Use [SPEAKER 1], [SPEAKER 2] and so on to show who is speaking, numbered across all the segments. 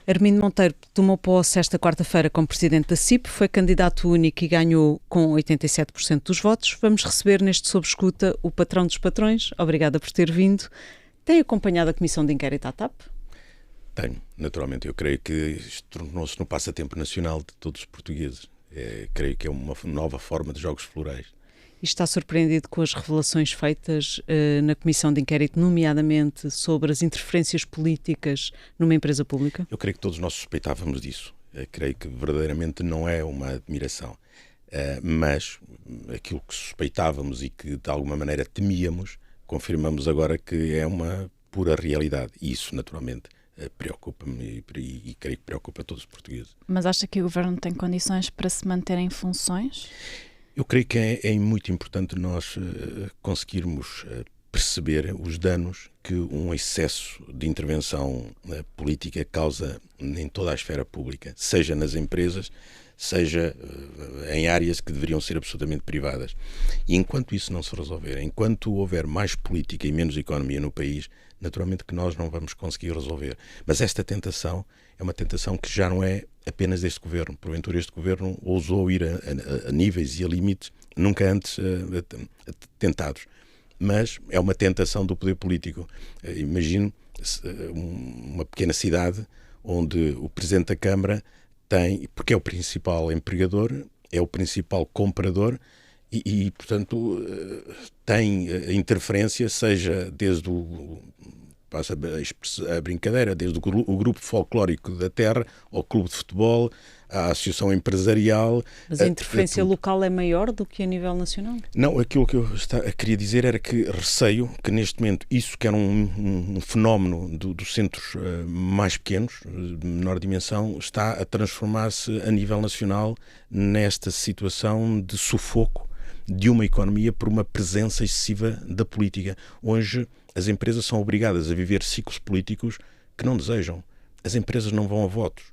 [SPEAKER 1] Armindo Monteiro tomou posse esta quarta-feira como presidente da CIP, foi candidato único e ganhou com 87% dos votos. Vamos receber neste Sob Escuta o patrão dos patrões. Obrigada por ter vindo. Tem acompanhado a Comissão de Inquérito à TAP?
[SPEAKER 2] Tenho, naturalmente. Eu creio que isto tornou-se no passatempo nacional de todos os portugueses. Creio que é uma nova forma de jogos florais.
[SPEAKER 1] E está surpreendido com as revelações feitas na Comissão de Inquérito, nomeadamente sobre as interferências políticas numa empresa pública?
[SPEAKER 2] Eu creio que todos nós suspeitávamos disso. Creio que verdadeiramente não é uma admiração. Mas aquilo que suspeitávamos e que de alguma maneira temíamos, confirmamos agora que é uma pura realidade. E isso, naturalmente, preocupa-me e creio que preocupa todos os portugueses.
[SPEAKER 3] Mas acha que o Governo tem condições para se manter em funções?
[SPEAKER 2] Eu creio que é muito importante nós conseguirmos perceber os danos que um excesso de intervenção política causa em toda a esfera pública, seja nas empresas, seja em áreas que deveriam ser absolutamente privadas. E enquanto isso não se resolver, enquanto houver mais política e menos economia no país, naturalmente que nós não vamos conseguir resolver. Mas esta tentação é uma tentação que já não é apenas deste governo. Porventura este governo ousou ir a níveis e a limites nunca antes tentados. Mas é uma tentação do poder político. Imagino uma pequena cidade onde o Presidente da Câmara tem, porque é o principal empregador, é o principal comprador e portanto, tem interferência, seja desde passa a brincadeira, desde o grupo folclórico da terra, ao clube de futebol, à associação empresarial.
[SPEAKER 1] Mas a interferência local é maior do que a nível nacional?
[SPEAKER 2] Não, aquilo que eu queria dizer era que receio que neste momento isso que era um fenómeno dos centros mais pequenos, de menor dimensão, está a transformar-se a nível nacional nesta situação de sufoco de uma economia por uma presença excessiva da política. Hoje as empresas são obrigadas a viver ciclos políticos que não desejam. As empresas não vão a votos.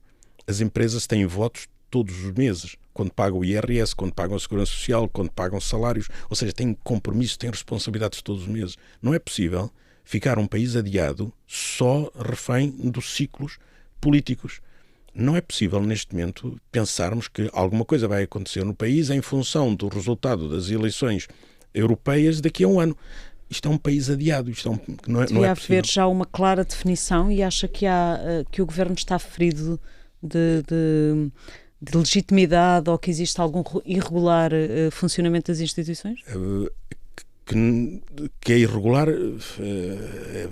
[SPEAKER 2] As empresas têm votos todos os meses, quando pagam o IRS, quando pagam a Segurança Social, quando pagam salários, ou seja, têm compromissos, têm responsabilidades todos os meses. Não é possível ficar um país adiado só refém dos ciclos políticos. Não é possível, neste momento, pensarmos que alguma coisa vai acontecer no país em função do resultado das eleições europeias daqui a um ano. Isto é um país adiado, não é possível.
[SPEAKER 1] Devia haver já uma clara definição e acha que o Governo está ferido de legitimidade ou que existe algum irregular funcionamento das instituições?
[SPEAKER 2] Que é irregular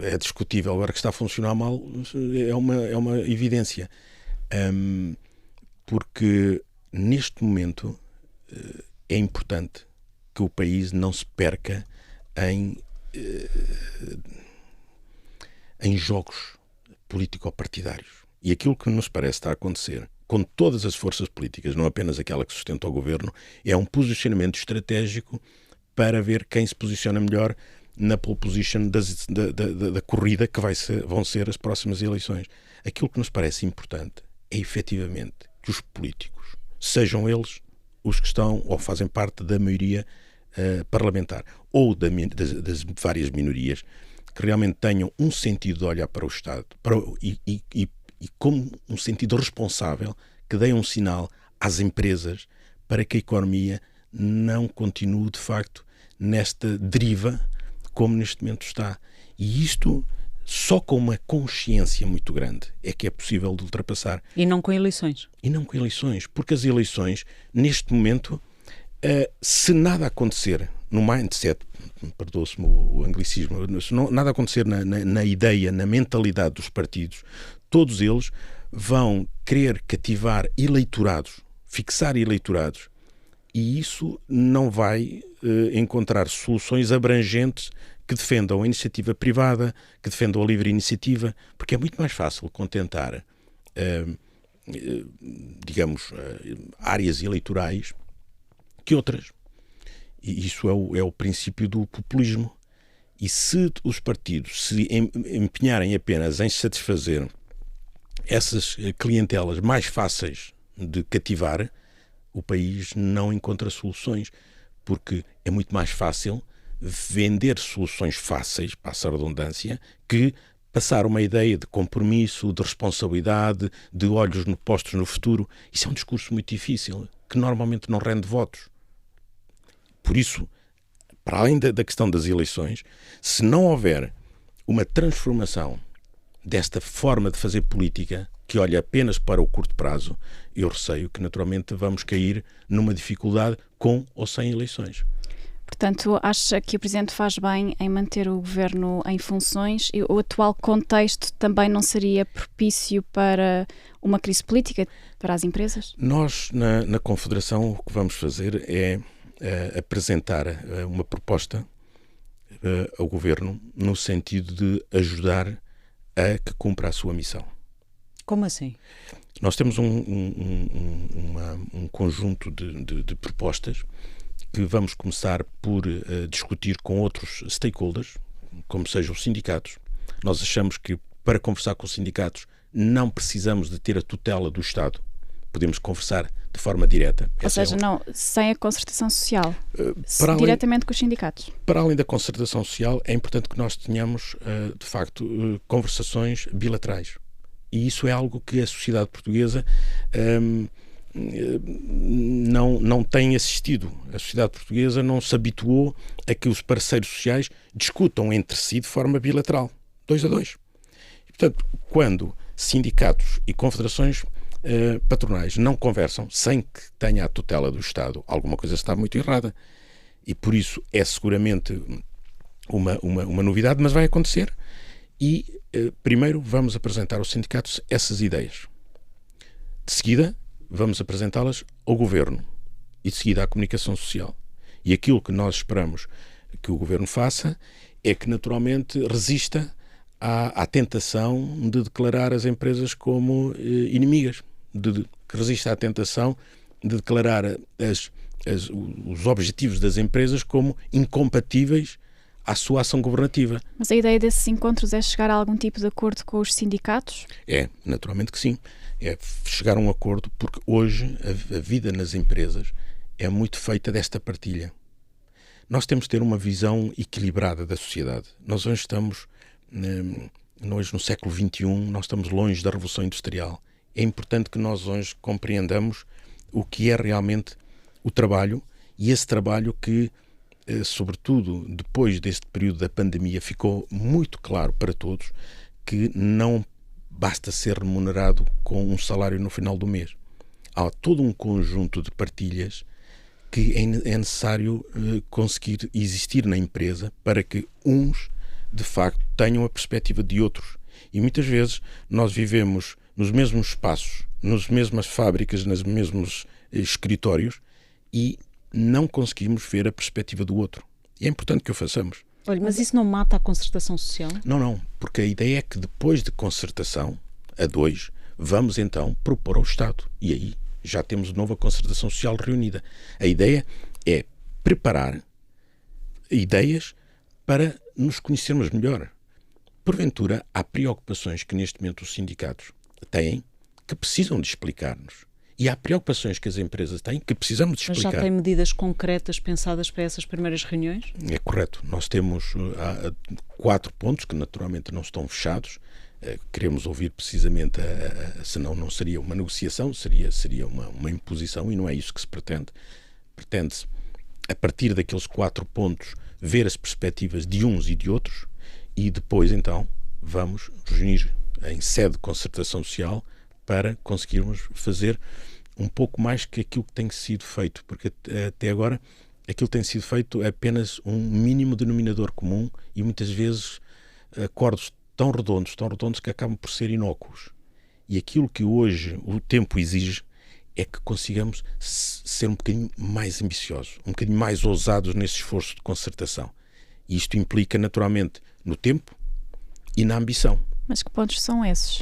[SPEAKER 2] é discutível. Agora que está a funcionar mal é uma evidência. Porque neste momento é importante que o país não se perca em jogos político-partidários. E aquilo que nos parece estar a acontecer com todas as forças políticas, não apenas aquela que sustenta o governo, é um posicionamento estratégico para ver quem se posiciona melhor na pole position da corrida que vão ser as próximas eleições. Aquilo que nos parece importante é efetivamente que os políticos, sejam eles os que estão ou fazem parte da maioria parlamentar ou das várias minorias, que realmente tenham um sentido de olhar para o Estado e como um sentido responsável, que deem um sinal às empresas para que a economia não continue de facto nesta deriva como neste momento está. E isto só com uma consciência muito grande é que é possível de ultrapassar.
[SPEAKER 1] E não com eleições.
[SPEAKER 2] E não com eleições, porque as eleições, neste momento, se nada acontecer no mindset, perdoe-se-me o anglicismo, se nada acontecer na ideia, na mentalidade dos partidos, todos eles vão querer cativar eleitorados, fixar eleitorados, e isso não vai encontrar soluções abrangentes que defendam a iniciativa privada, que defendam a livre iniciativa, porque é muito mais fácil contentar, áreas eleitorais que outras. E isso é o princípio do populismo. E se os partidos se empenharem apenas em satisfazer essas clientelas mais fáceis de cativar, o país não encontra soluções, porque é muito mais fácil vender soluções fáceis, passa a redundância, que passar uma ideia de compromisso, de responsabilidade, de olhos postos no futuro. Isso é um discurso muito difícil, que normalmente não rende votos. Por isso, para além da questão das eleições, se não houver uma transformação desta forma de fazer política, que olha apenas para o curto prazo, eu receio que naturalmente vamos cair numa dificuldade com ou sem eleições.
[SPEAKER 3] Portanto, acha que o Presidente faz bem em manter o Governo em funções e o atual contexto também não seria propício para uma crise política para as empresas?
[SPEAKER 2] Nós, na Confederação, o que vamos fazer é apresentar uma proposta ao Governo no sentido de ajudar a que cumpra a sua missão.
[SPEAKER 1] Como assim?
[SPEAKER 2] Nós temos um conjunto de propostas que vamos começar por discutir com outros stakeholders, como sejam os sindicatos. Nós achamos que para conversar com os sindicatos não precisamos de ter a tutela do Estado. Podemos conversar de forma direta.
[SPEAKER 3] Ou seja, não, sem a concertação social, diretamente com os sindicatos.
[SPEAKER 2] Para além da concertação social, é importante que nós tenhamos, de facto, conversações bilaterais. E isso é algo que a sociedade portuguesa não tem assistido. A sociedade portuguesa não se habituou a que os parceiros sociais discutam entre si de forma bilateral, 2 a 2. E, portanto, quando sindicatos e confederações patronais não conversam sem que tenha a tutela do Estado, alguma coisa está muito errada. E por isso é seguramente uma novidade, mas vai acontecer. E primeiro vamos apresentar aos sindicatos essas ideias. De seguida, vamos apresentá-las ao Governo e de seguida à comunicação social. E aquilo que nós esperamos que o Governo faça é que naturalmente resista à tentação de declarar as empresas como inimigas, que resista à tentação de declarar os objetivos das empresas como incompatíveis à sua ação governativa.
[SPEAKER 3] Mas a ideia desses encontros é chegar a algum tipo de acordo com os sindicatos?
[SPEAKER 2] É, naturalmente que sim. É chegar a um acordo, porque hoje a vida nas empresas é muito feita desta partilha. Nós temos de ter uma visão equilibrada da sociedade. Nós hoje estamos, hoje no século XXI, nós estamos longe da Revolução Industrial. É importante que nós hoje compreendamos o que é realmente o trabalho e esse trabalho que, sobretudo depois deste período da pandemia, ficou muito claro para todos que não basta ser remunerado com um salário no final do mês. Há todo um conjunto de partilhas que é necessário conseguir existir na empresa para que uns, de facto, tenham a perspectiva de outros. E muitas vezes nós vivemos nos mesmos espaços, nas mesmas fábricas, nos mesmos escritórios e não conseguimos ver a perspectiva do outro. E é importante que o façamos.
[SPEAKER 1] Olha, mas isso não mata a concertação social?
[SPEAKER 2] Não, porque a ideia é que depois de concertação, a 2, vamos então propor ao Estado. E aí já temos de novo a concertação social reunida. A ideia é preparar ideias para nos conhecermos melhor. Porventura, há preocupações que neste momento os sindicatos têm que precisam de explicar-nos. E há preocupações que as empresas têm que precisamos de explicar.
[SPEAKER 1] Mas já tem medidas concretas pensadas para essas primeiras reuniões?
[SPEAKER 2] É correto. Nós temos 4 pontos que naturalmente não estão fechados. Queremos ouvir precisamente, senão não seria uma negociação, seria uma imposição e não é isso que se pretende. Pretende-se, a partir daqueles 4 pontos, ver as perspectivas de uns e de outros e depois então vamos reunir em sede de concertação social para conseguirmos fazer um pouco mais que aquilo que tem sido feito, porque até agora aquilo que tem sido feito é apenas um mínimo denominador comum e muitas vezes acordos tão redondos que acabam por ser inócuos. E aquilo que hoje o tempo exige é que consigamos ser um bocadinho mais ambiciosos, um bocadinho mais ousados nesse esforço de concertação. E isto implica naturalmente no tempo e na ambição.
[SPEAKER 3] Mas que pontos são esses?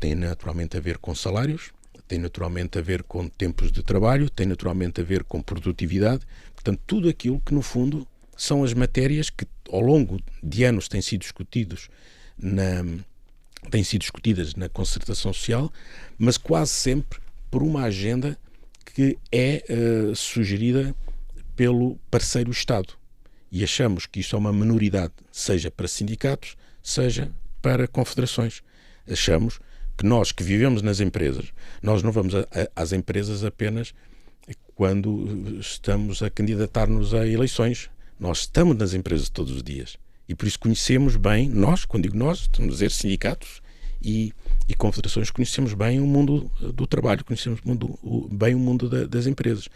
[SPEAKER 2] Tem naturalmente a ver com salários, tem naturalmente a ver com tempos de trabalho, tem naturalmente a ver com produtividade. Portanto, tudo aquilo que, no fundo, são as matérias que, ao longo de anos, têm sido discutidas na concertação social, mas quase sempre por uma agenda que é sugerida pelo parceiro Estado. E achamos que isto é uma minoridade, seja para sindicatos, seja para confederações. Achamos que nós que vivemos nas empresas, nós não vamos às empresas apenas quando estamos a candidatar-nos a eleições. Nós estamos nas empresas todos os dias e por isso conhecemos bem, nós, quando digo nós, estamos a dizer sindicatos e confederações, conhecemos bem o mundo do trabalho, conhecemos bem o mundo das empresas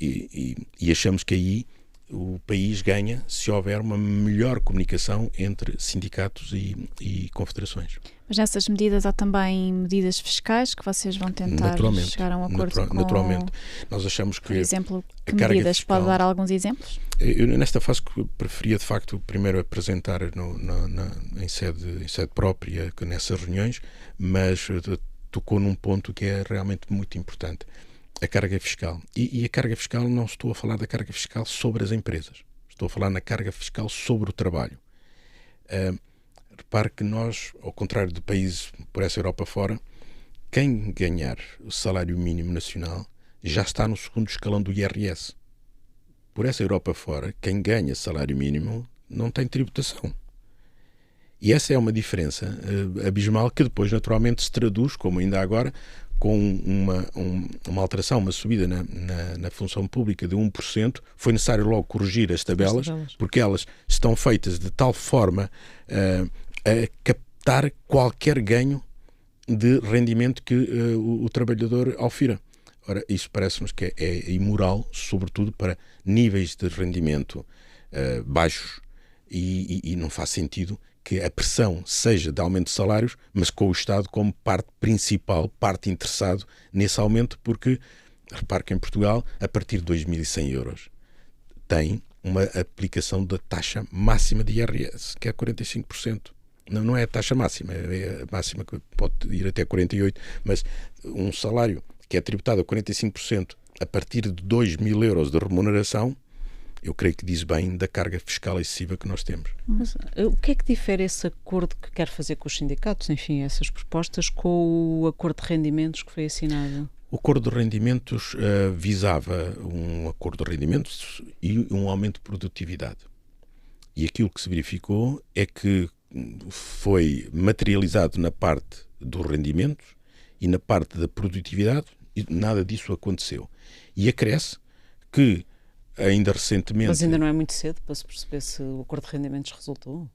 [SPEAKER 2] e achamos que aí o país ganha se houver uma melhor comunicação entre sindicatos e confederações.
[SPEAKER 3] Mas nessas medidas há também medidas fiscais que vocês vão tentar chegar a um acordo com...
[SPEAKER 2] Naturalmente. Nós achamos que...
[SPEAKER 3] Por exemplo, que medidas? Fiscal, pode dar alguns exemplos?
[SPEAKER 2] Eu nesta fase preferia, de facto, primeiro apresentar em sede própria, nessas reuniões, mas tocou num ponto que é realmente muito importante. A carga fiscal. E a carga fiscal, não estou a falar da carga fiscal sobre as empresas. Estou a falar na carga fiscal sobre o trabalho. Repare que nós, ao contrário de países por essa Europa fora, quem ganhar o salário mínimo nacional já está no segundo escalão do IRS. Por essa Europa fora, quem ganha salário mínimo não tem tributação. E essa é uma diferença abismal que depois, naturalmente, se traduz, como ainda agora, com uma alteração, uma subida na função pública de 1%, foi necessário logo corrigir as tabelas, porque elas estão feitas de tal forma a captar qualquer ganho de rendimento que o trabalhador aufira. Ora, isso parece-nos que é imoral, sobretudo para níveis de rendimento baixos e não faz sentido que a pressão seja de aumento de salários, mas com o Estado como parte principal, parte interessado nesse aumento, porque, repare que em Portugal, a partir de 2.100 euros, tem uma aplicação da taxa máxima de IRS, que é 45%. Não é a taxa máxima, é a máxima que pode ir até 48%, mas um salário que é tributado a 45% a partir de 2.000 euros de remuneração, eu creio que diz bem da carga fiscal excessiva que nós temos.
[SPEAKER 1] Mas o que é que difere esse acordo que quer fazer com os sindicatos, enfim, essas propostas, com o acordo de rendimentos que foi assinado?
[SPEAKER 2] O acordo de rendimentos visava um acordo de rendimentos e um aumento de produtividade. E aquilo que se verificou é que foi materializado na parte dos rendimentos e na parte da produtividade e nada disso aconteceu. E acresce que ainda recentemente...
[SPEAKER 1] Mas ainda não é muito cedo para se perceber se o acordo de rendimentos resultou?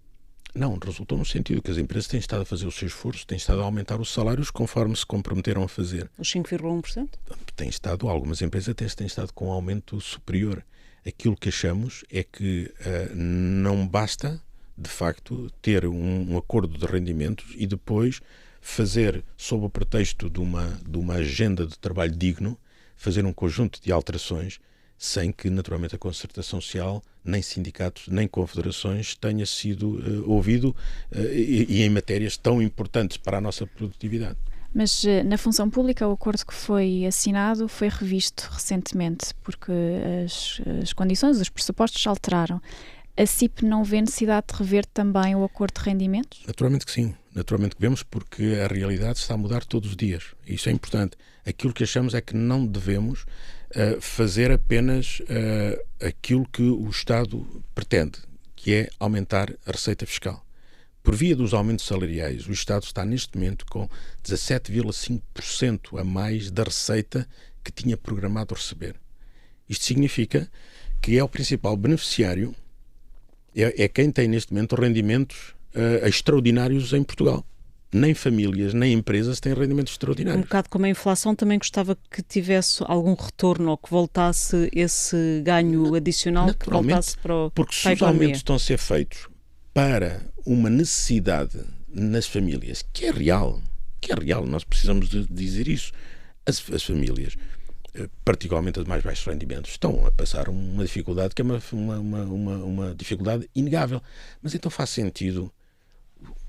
[SPEAKER 2] Não, resultou no sentido que as empresas têm estado a fazer o seu esforço, têm estado a aumentar os salários conforme se comprometeram a fazer.
[SPEAKER 1] Os 5,1%?
[SPEAKER 2] Tem estado, algumas empresas têm estado com um aumento superior. Aquilo que achamos é que não basta, de facto, ter um acordo de rendimentos e depois fazer, sob o pretexto de uma agenda de trabalho digno, fazer um conjunto de alterações sem que, naturalmente, a concertação social, nem sindicatos, nem confederações tenha sido ouvido e em matérias tão importantes para a nossa produtividade.
[SPEAKER 3] Mas na função pública o acordo que foi assinado foi revisto recentemente, porque as condições, os pressupostos alteraram. A CIP não vê necessidade de rever também o acordo de rendimentos?
[SPEAKER 2] Naturalmente que sim. Naturalmente que vemos, porque a realidade está a mudar todos os dias. Isso é importante. Aquilo que achamos é que não devemos fazer apenas aquilo que o Estado pretende, que é aumentar a receita fiscal. Por via dos aumentos salariais, o Estado está neste momento com 17,5% a mais da receita que tinha programado receber. Isto significa que é o principal beneficiário, é quem tem neste momento rendimentos extraordinários em Portugal. Nem famílias, nem empresas têm rendimentos extraordinários.
[SPEAKER 1] Um bocado como a inflação, também gostava que tivesse algum retorno ou que voltasse esse ganho adicional, que voltasse para a economia.
[SPEAKER 2] Porque se os aumentos estão a ser feitos para uma necessidade nas famílias, que é real, nós precisamos de dizer isso, as famílias, particularmente as mais baixos rendimentos, estão a passar uma dificuldade que é uma dificuldade inegável. Mas então faz sentido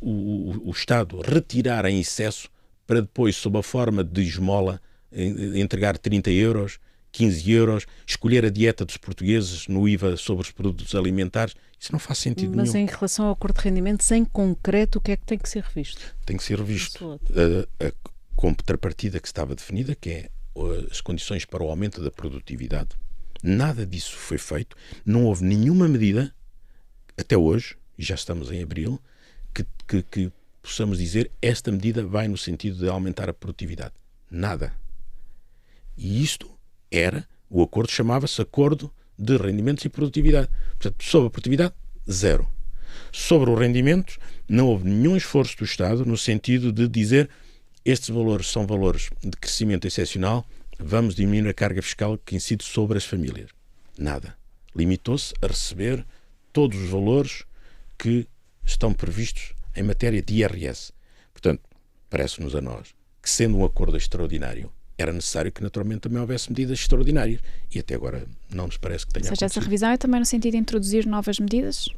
[SPEAKER 2] o Estado retirar em excesso para depois, sob a forma de esmola, entregar 30 euros, 15 euros, escolher a dieta dos portugueses no IVA sobre os produtos alimentares? Isso não faz sentido nenhum.
[SPEAKER 1] Mas em relação ao acordo de rendimentos, em concreto, o que é que tem que ser revisto?
[SPEAKER 2] Tem que ser revisto a contrapartida que estava definida, que é as condições para o aumento da produtividade. Nada disso foi feito. Não houve nenhuma medida, até hoje, e já estamos em abril, que possamos dizer esta medida vai no sentido de aumentar a produtividade. Nada. E isto o acordo chamava-se Acordo de Rendimentos e Produtividade. Portanto, sobre a produtividade, zero. Sobre os rendimentos, não houve nenhum esforço do Estado no sentido de dizer estes valores são valores de crescimento excepcional, vamos diminuir a carga fiscal que incide sobre as famílias. Nada. Limitou-se a receber todos os valores que estão previstos em matéria de IRS. Portanto, parece-nos a nós que, sendo um acordo extraordinário, era necessário que naturalmente também houvesse medidas extraordinárias. E até agora não nos parece que tenha acontecido.
[SPEAKER 3] Ou seja, essa revisão é também no sentido de introduzir novas medidas?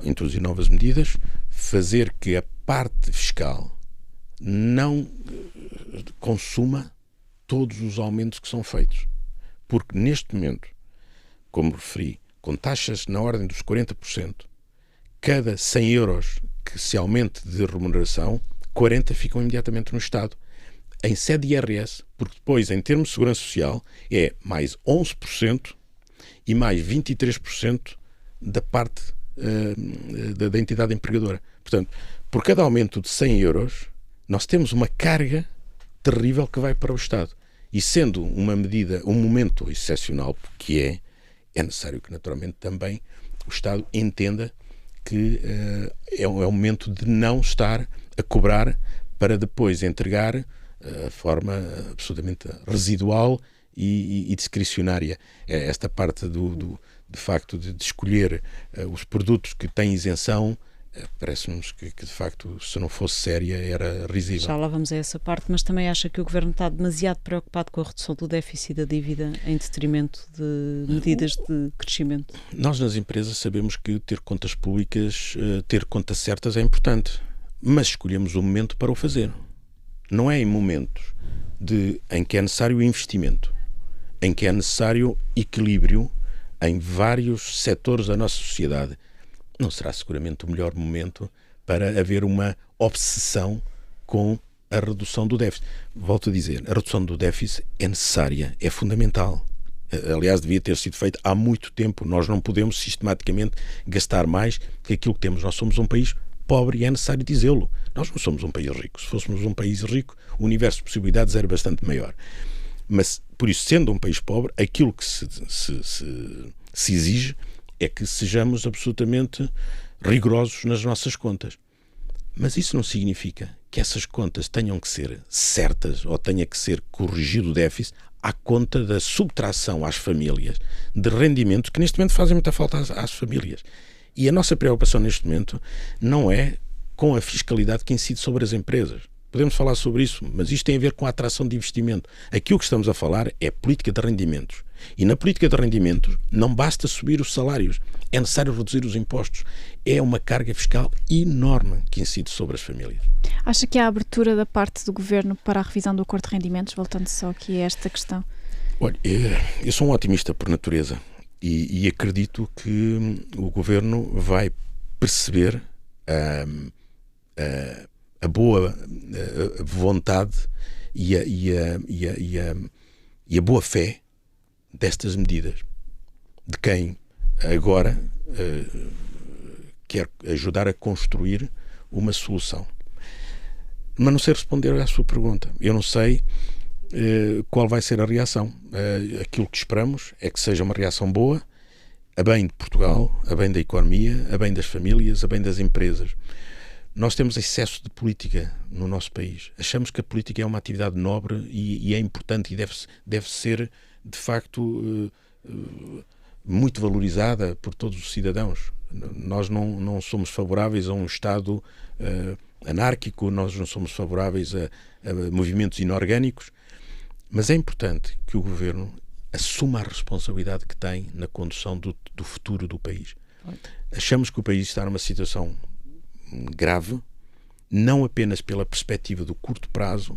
[SPEAKER 2] Introduzir novas medidas, fazer que a parte fiscal não consuma todos os aumentos que são feitos. Porque neste momento, como referi, com taxas na ordem dos 40%, cada 100 euros que se aumente de remuneração, 40 ficam imediatamente no Estado. Em sede de IRS, porque depois, em termos de segurança social, é mais 11% e mais 23% da parte da entidade empregadora. Portanto, por cada aumento de 100 euros, nós temos uma carga terrível que vai para o Estado. E sendo uma medida, um momento excepcional, que é necessário que naturalmente também o Estado entenda que é um momento de não estar a cobrar para depois entregar a forma absolutamente residual e discricionária. Esta parte de facto de escolher os produtos que têm isenção, parece-nos que de facto, se não fosse séria, era risível.
[SPEAKER 1] Já lá vamos a essa parte, mas também acha que o Governo está demasiado preocupado com a redução do déficit e da dívida em detrimento de medidas de crescimento?
[SPEAKER 2] Nós nas empresas sabemos que ter contas públicas, ter contas certas é importante, mas escolhemos o momento para o fazer. Não é em momentos em que é necessário investimento, em que é necessário equilíbrio em vários setores da nossa sociedade. Não será seguramente o melhor momento para haver uma obsessão com a redução do déficit. Volto a dizer, a redução do déficit é necessária, é fundamental. Aliás, devia ter sido feita há muito tempo. Nós não podemos sistematicamente gastar mais que aquilo que temos. Nós somos um país pobre e é necessário dizê-lo. Nós não somos um país rico. Se fôssemos um país rico, o universo de possibilidades era bastante maior. Mas, por isso, sendo um país pobre, aquilo que se exige é que sejamos absolutamente rigorosos nas nossas contas. Mas isso não significa que essas contas tenham que ser certas ou tenha que ser corrigido o déficit à conta da subtração às famílias de rendimentos que neste momento fazem muita falta às famílias. E a nossa preocupação neste momento não é com a fiscalidade que incide sobre as empresas. Podemos falar sobre isso, mas isto tem a ver com a atração de investimento. Aquilo que estamos a falar é política de rendimentos. E na política de rendimentos não basta subir os salários, é necessário reduzir os impostos. É uma carga fiscal enorme que incide sobre as famílias.
[SPEAKER 3] Acha que há abertura da parte do Governo para a revisão do acordo de rendimentos? Voltando só aqui a esta questão.
[SPEAKER 2] Olha, eu sou um otimista por natureza e acredito que o Governo vai perceber a boa vontade e a boa fé destas medidas, de quem agora quer ajudar a construir uma solução. Mas não sei responder à sua pergunta. Eu não sei qual vai ser a reação. Aquilo que esperamos é que seja uma reação boa, a bem de Portugal, a bem da economia, a bem das famílias, a bem das empresas. Nós temos excesso de política no nosso país. Achamos que a política é uma atividade nobre e é importante e deve ser, de facto, muito valorizada por todos os cidadãos. Nós não somos favoráveis a um Estado anárquico, nós não somos favoráveis a movimentos inorgânicos, mas é importante que o Governo assuma a responsabilidade que tem na condução do futuro do país. Achamos que o país está numa situação grave, não apenas pela perspectiva do curto prazo,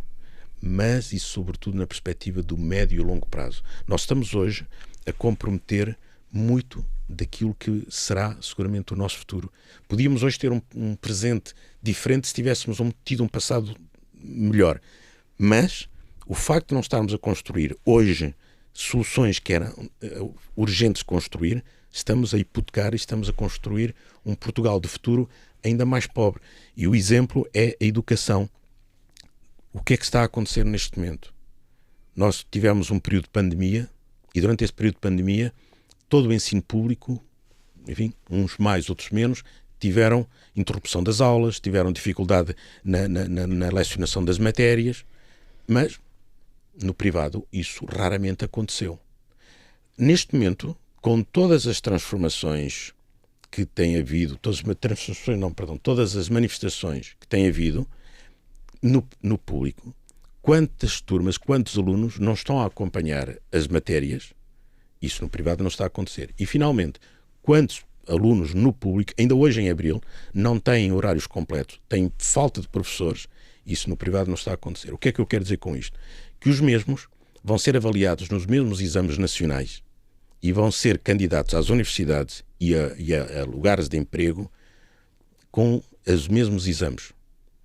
[SPEAKER 2] mas e sobretudo na perspectiva do médio e longo prazo. Nós estamos hoje a comprometer muito daquilo que será seguramente o nosso futuro. Podíamos hoje ter um presente diferente se tivéssemos tido um passado melhor, mas o facto de não estarmos a construir hoje soluções que eram urgentes construir, estamos a hipotecar e estamos a construir um Portugal de futuro ainda mais pobre. E o exemplo é a educação. O que é que está a acontecer neste momento? Nós tivemos um período de pandemia e durante esse período de pandemia todo o ensino público, enfim, uns mais, outros menos, tiveram interrupção das aulas, tiveram dificuldade na lecionação das matérias, mas no privado isso raramente aconteceu. Neste momento, com todas as transformações que tem havido, todas as manifestações que tem havido no público, quantas turmas, quantos alunos não estão a acompanhar as matérias, isso no privado não está a acontecer. E finalmente, quantos alunos no público, ainda hoje em abril, não têm horários completos, têm falta de professores, isso no privado não está a acontecer. O que é que eu quero dizer com isto? Que os mesmos vão ser avaliados nos mesmos exames nacionais e vão ser candidatos às universidades e a lugares de emprego com os mesmos exames.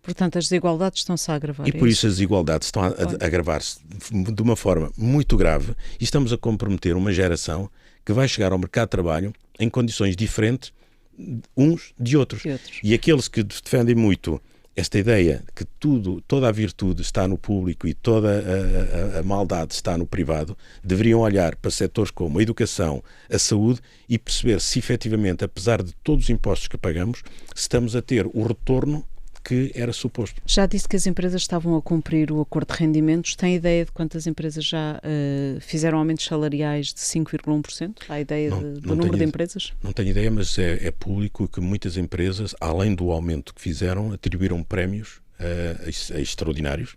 [SPEAKER 1] Portanto, as desigualdades estão-se a agravar.
[SPEAKER 2] E por isso as desigualdades estão a agravar-se de uma forma muito grave e estamos a comprometer uma geração que vai chegar ao mercado de trabalho em condições diferentes uns de outros. E aqueles que defendem muito esta ideia que toda a virtude está no público e toda a maldade está no privado, deveriam olhar para setores como a educação, a saúde e perceber se efetivamente, apesar de todos os impostos que pagamos, estamos a ter o retorno que era suposto.
[SPEAKER 1] Já disse que as empresas estavam a cumprir o acordo de rendimentos. Tem ideia de quantas empresas já fizeram aumentos salariais de 5,1%? Há ideia do número de empresas?
[SPEAKER 2] Não tenho ideia, mas é público que muitas empresas, além do aumento que fizeram, atribuíram prémios extraordinários,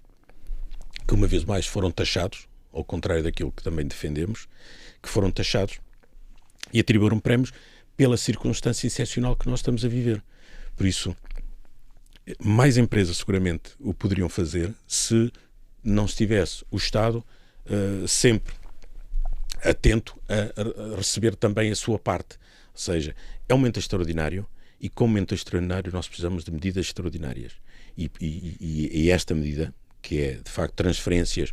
[SPEAKER 2] que uma vez mais foram taxados, ao contrário daquilo que também defendemos, que foram taxados e atribuíram prémios pela circunstância excepcional que nós estamos a viver. Por isso, mais empresas seguramente o poderiam fazer se não estivesse o Estado sempre atento a receber também a sua parte. Ou seja, é um momento extraordinário e como momento extraordinário nós precisamos de medidas extraordinárias. E esta medida, que é de facto transferências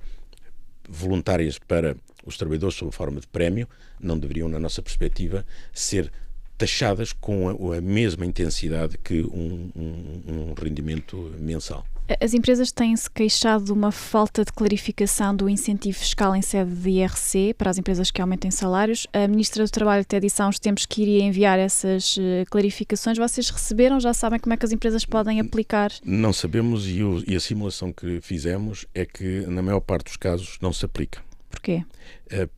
[SPEAKER 2] voluntárias para os trabalhadores sob forma de prémio, não deveriam, na nossa perspectiva, ser taxadas com a mesma intensidade que um rendimento mensal.
[SPEAKER 3] As empresas têm-se queixado de uma falta de clarificação do incentivo fiscal em sede de IRC para as empresas que aumentem salários. A Ministra do Trabalho até disse há uns tempos que iria enviar essas clarificações. Vocês receberam? Já sabem como é que as empresas podem aplicar?
[SPEAKER 2] Não sabemos e a simulação que fizemos é que na maior parte dos casos não se aplica.
[SPEAKER 3] Porquê?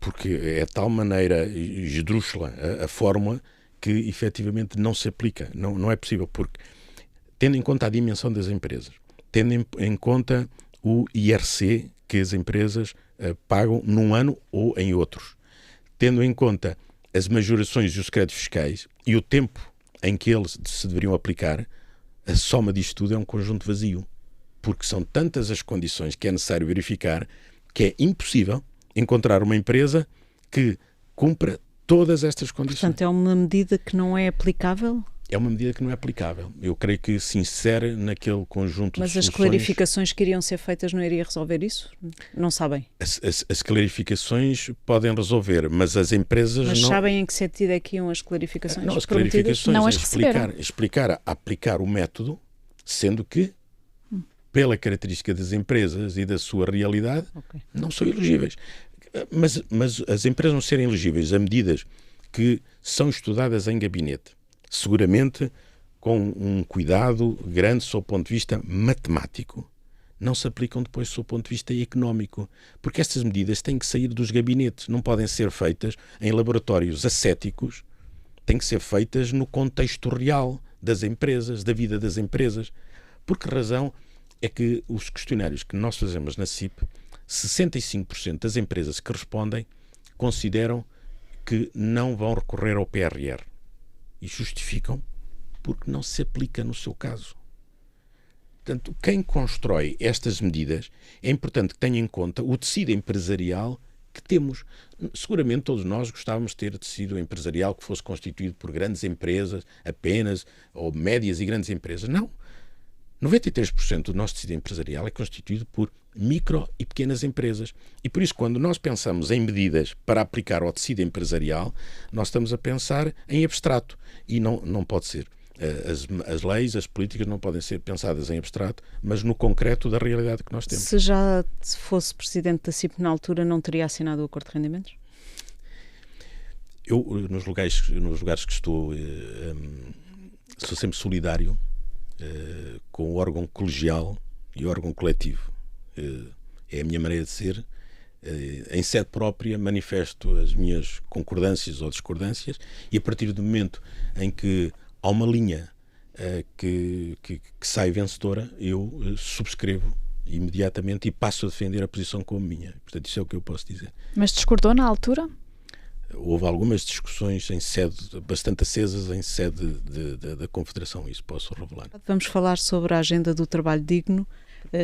[SPEAKER 2] Porque é de tal maneira esdrúxula a fórmula que efetivamente não se aplica. Não é possível, porque tendo em conta a dimensão das empresas, tendo em conta o IRC que as empresas pagam num ano ou em outros, tendo em conta as majorações e os créditos fiscais e o tempo em que eles se deveriam aplicar, a soma disto tudo é um conjunto vazio, porque são tantas as condições que é necessário verificar que é impossível encontrar uma empresa que cumpra todas estas condições.
[SPEAKER 1] Portanto, é uma medida que não é aplicável?
[SPEAKER 2] É uma medida que não é aplicável. Eu creio que se insere naquele conjunto
[SPEAKER 1] de soluções. Mas as clarificações que iriam ser feitas não iriam resolver isso? Não sabem?
[SPEAKER 2] As clarificações podem resolver, mas as empresas
[SPEAKER 1] mas
[SPEAKER 2] não...
[SPEAKER 1] Mas sabem em que sentido é que iam as clarificações?
[SPEAKER 2] Não, as clarificações
[SPEAKER 3] não
[SPEAKER 2] explicar aplicar o método, sendo que, pela característica das empresas e da sua realidade, não são elegíveis. Mas as empresas não serem elegíveis a medidas que são estudadas em gabinete, seguramente com um cuidado grande sob o ponto de vista matemático, não se aplicam depois sob o ponto de vista económico, porque estas medidas têm que sair dos gabinetes, não podem ser feitas em laboratórios ascéticos, têm que ser feitas no contexto real das empresas, da vida das empresas. Por que razão é que os questionários que nós fazemos na CIP, 65% das empresas que respondem consideram que não vão recorrer ao PRR e justificam porque não se aplica no seu caso. Portanto, quem constrói estas medidas é importante que tenha em conta o tecido empresarial que temos. Seguramente todos nós gostávamos de ter tecido empresarial que fosse constituído por grandes empresas apenas, ou médias e grandes empresas. Não. 93% do nosso tecido empresarial é constituído por micro e pequenas empresas. E por isso, quando nós pensamos em medidas para aplicar ao tecido empresarial, nós estamos a pensar em abstrato. E não pode ser. As leis, as políticas não podem ser pensadas em abstrato, mas no concreto da realidade que nós temos.
[SPEAKER 1] Se já fosse presidente da CIP na altura, não teria assinado o acordo de rendimentos?
[SPEAKER 2] Eu, nos lugares que estou, sou sempre solidário com o órgão colegial e o órgão coletivo. É a minha maneira de ser. Em sede própria manifesto as minhas concordâncias ou discordâncias, e a partir do momento em que há uma linha que sai vencedora, eu subscrevo imediatamente e passo a defender a posição como minha. Portanto, isso é o que eu posso dizer.
[SPEAKER 3] Mas discordou na altura?
[SPEAKER 2] Houve algumas discussões em sede bastante acesas em sede da Confederação, isso posso revelar.
[SPEAKER 1] Vamos falar sobre a agenda do trabalho digno.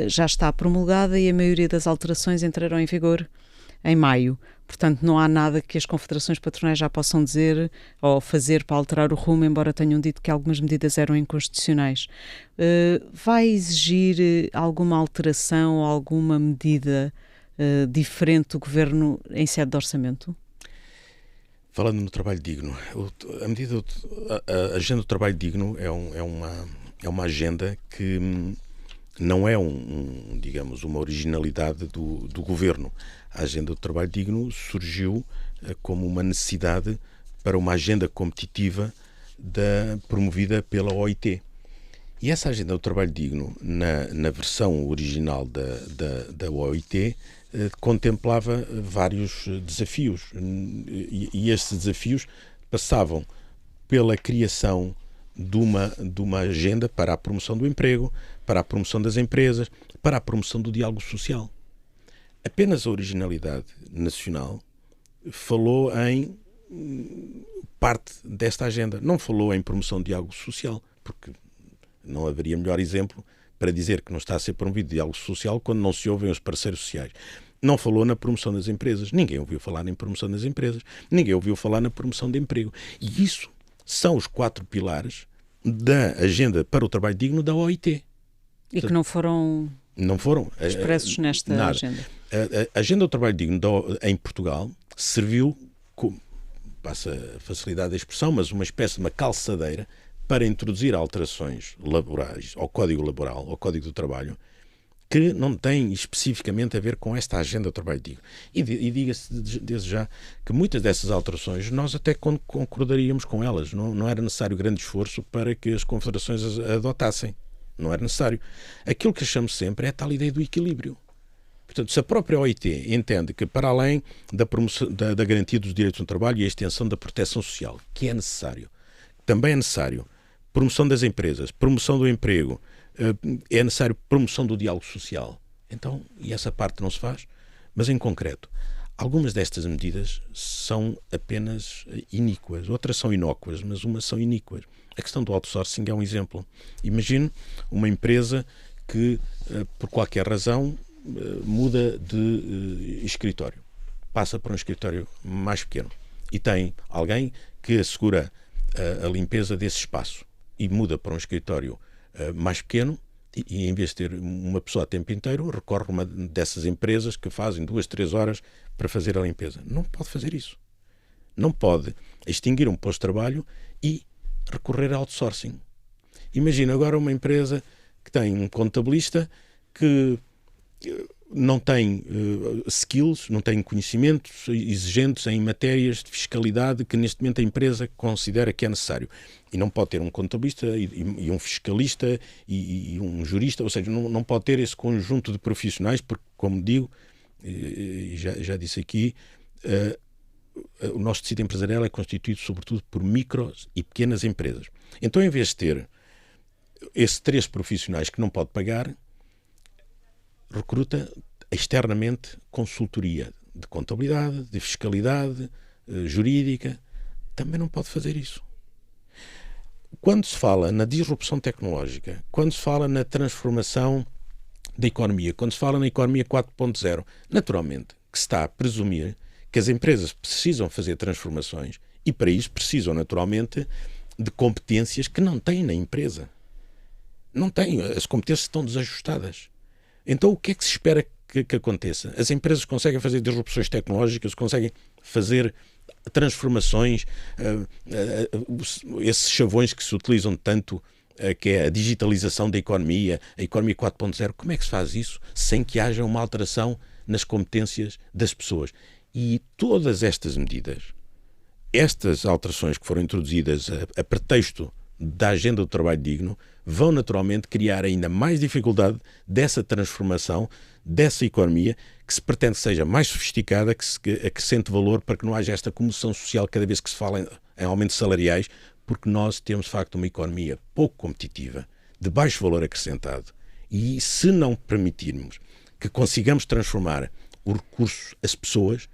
[SPEAKER 1] Já está promulgada e a maioria das alterações entrarão em vigor em maio. Portanto, não há nada que as confederações patronais já possam dizer ou fazer para alterar o rumo, embora tenham dito que algumas medidas eram inconstitucionais. Vai exigir alguma alteração ou alguma medida diferente do Governo em sede de orçamento?
[SPEAKER 2] Falando no trabalho digno, a agenda do trabalho digno é uma agenda que não é digamos, uma originalidade do Governo. A agenda do trabalho digno surgiu como uma necessidade para uma agenda competitiva promovida pela OIT. E essa agenda do trabalho digno, na versão original da OIT, contemplava vários desafios. E esses desafios passavam pela criação de uma agenda para a promoção do emprego, para a promoção das empresas, para a promoção do diálogo social. Apenas a originalidade nacional falou em parte desta agenda. Não falou em promoção do diálogo social, porque não haveria melhor exemplo para dizer que não está a ser promovido diálogo social quando não se ouvem os parceiros sociais. Não falou na promoção das empresas. Ninguém ouviu falar em promoção das empresas. Ninguém ouviu falar na promoção de emprego. E isso são os 4 pilares da agenda para o trabalho digno da OIT.
[SPEAKER 1] E que não foram expressos nesta agenda.
[SPEAKER 2] A agenda do trabalho digno em Portugal serviu, passa a facilidade da expressão, mas uma espécie de uma calçadeira para introduzir alterações laborais ao Código Laboral, ao Código do Trabalho, que não têm especificamente a ver com esta agenda do trabalho digno. E diga-se desde já que muitas dessas alterações nós até concordaríamos com elas. Não era necessário grande esforço para que as confederações as adotassem. Não era necessário. Aquilo que achamos sempre é a tal ideia do equilíbrio. Portanto, se a própria OIT entende que, para além da garantia dos direitos no trabalho e a extensão da proteção social, que é necessário, também é necessário promoção das empresas, promoção do emprego, é necessário promoção do diálogo social. Então, e essa parte não se faz, mas em concreto, algumas destas medidas são apenas iníquas, outras são inócuas, mas umas são iníquas. A questão do outsourcing é um exemplo. Imagine uma empresa que, por qualquer razão, muda de escritório, passa para um escritório mais pequeno e tem alguém que assegura a limpeza desse espaço e muda para um escritório mais pequeno e em vez de ter uma pessoa a tempo inteiro, recorre a uma dessas empresas que fazem 2, 3 horas para fazer a limpeza. Não pode fazer isso. Não pode extinguir um posto de trabalho e recorrer a outsourcing. Imagina agora uma empresa que tem um contabilista que não tem skills, não tem conhecimentos exigentes em matérias de fiscalidade que neste momento a empresa considera que é necessário. E não pode ter um contabilista e um fiscalista e um jurista, ou seja, não pode ter esse conjunto de profissionais, porque, como digo, já disse aqui, o nosso tecido empresarial é constituído sobretudo por micro e pequenas empresas. Então, em vez de ter esses 3 profissionais que não pode pagar, recruta externamente consultoria de contabilidade, de fiscalidade, jurídica. Também não pode fazer isso. Quando se fala na disrupção tecnológica, quando se fala na transformação da economia, quando se fala na economia 4.0, naturalmente que se está a presumir que as empresas precisam fazer transformações e para isso precisam naturalmente de competências que não têm na empresa. Não têm, as competências estão desajustadas. Então o que é que se espera que aconteça? As empresas conseguem fazer disrupções tecnológicas, conseguem fazer transformações, esses chavões que se utilizam tanto, que é a digitalização da economia, a economia 4.0, como é que se faz isso sem que haja uma alteração nas competências das pessoas? E todas estas medidas, estas alterações que foram introduzidas a pretexto da agenda do trabalho digno, vão naturalmente criar ainda mais dificuldade dessa transformação, dessa economia, que se pretende que seja mais sofisticada, que acrescente valor para que não haja esta comoção social cada vez que se fala em aumentos salariais, porque nós temos, de facto, uma economia pouco competitiva, de baixo valor acrescentado, e se não permitirmos que consigamos transformar os recursos, as pessoas,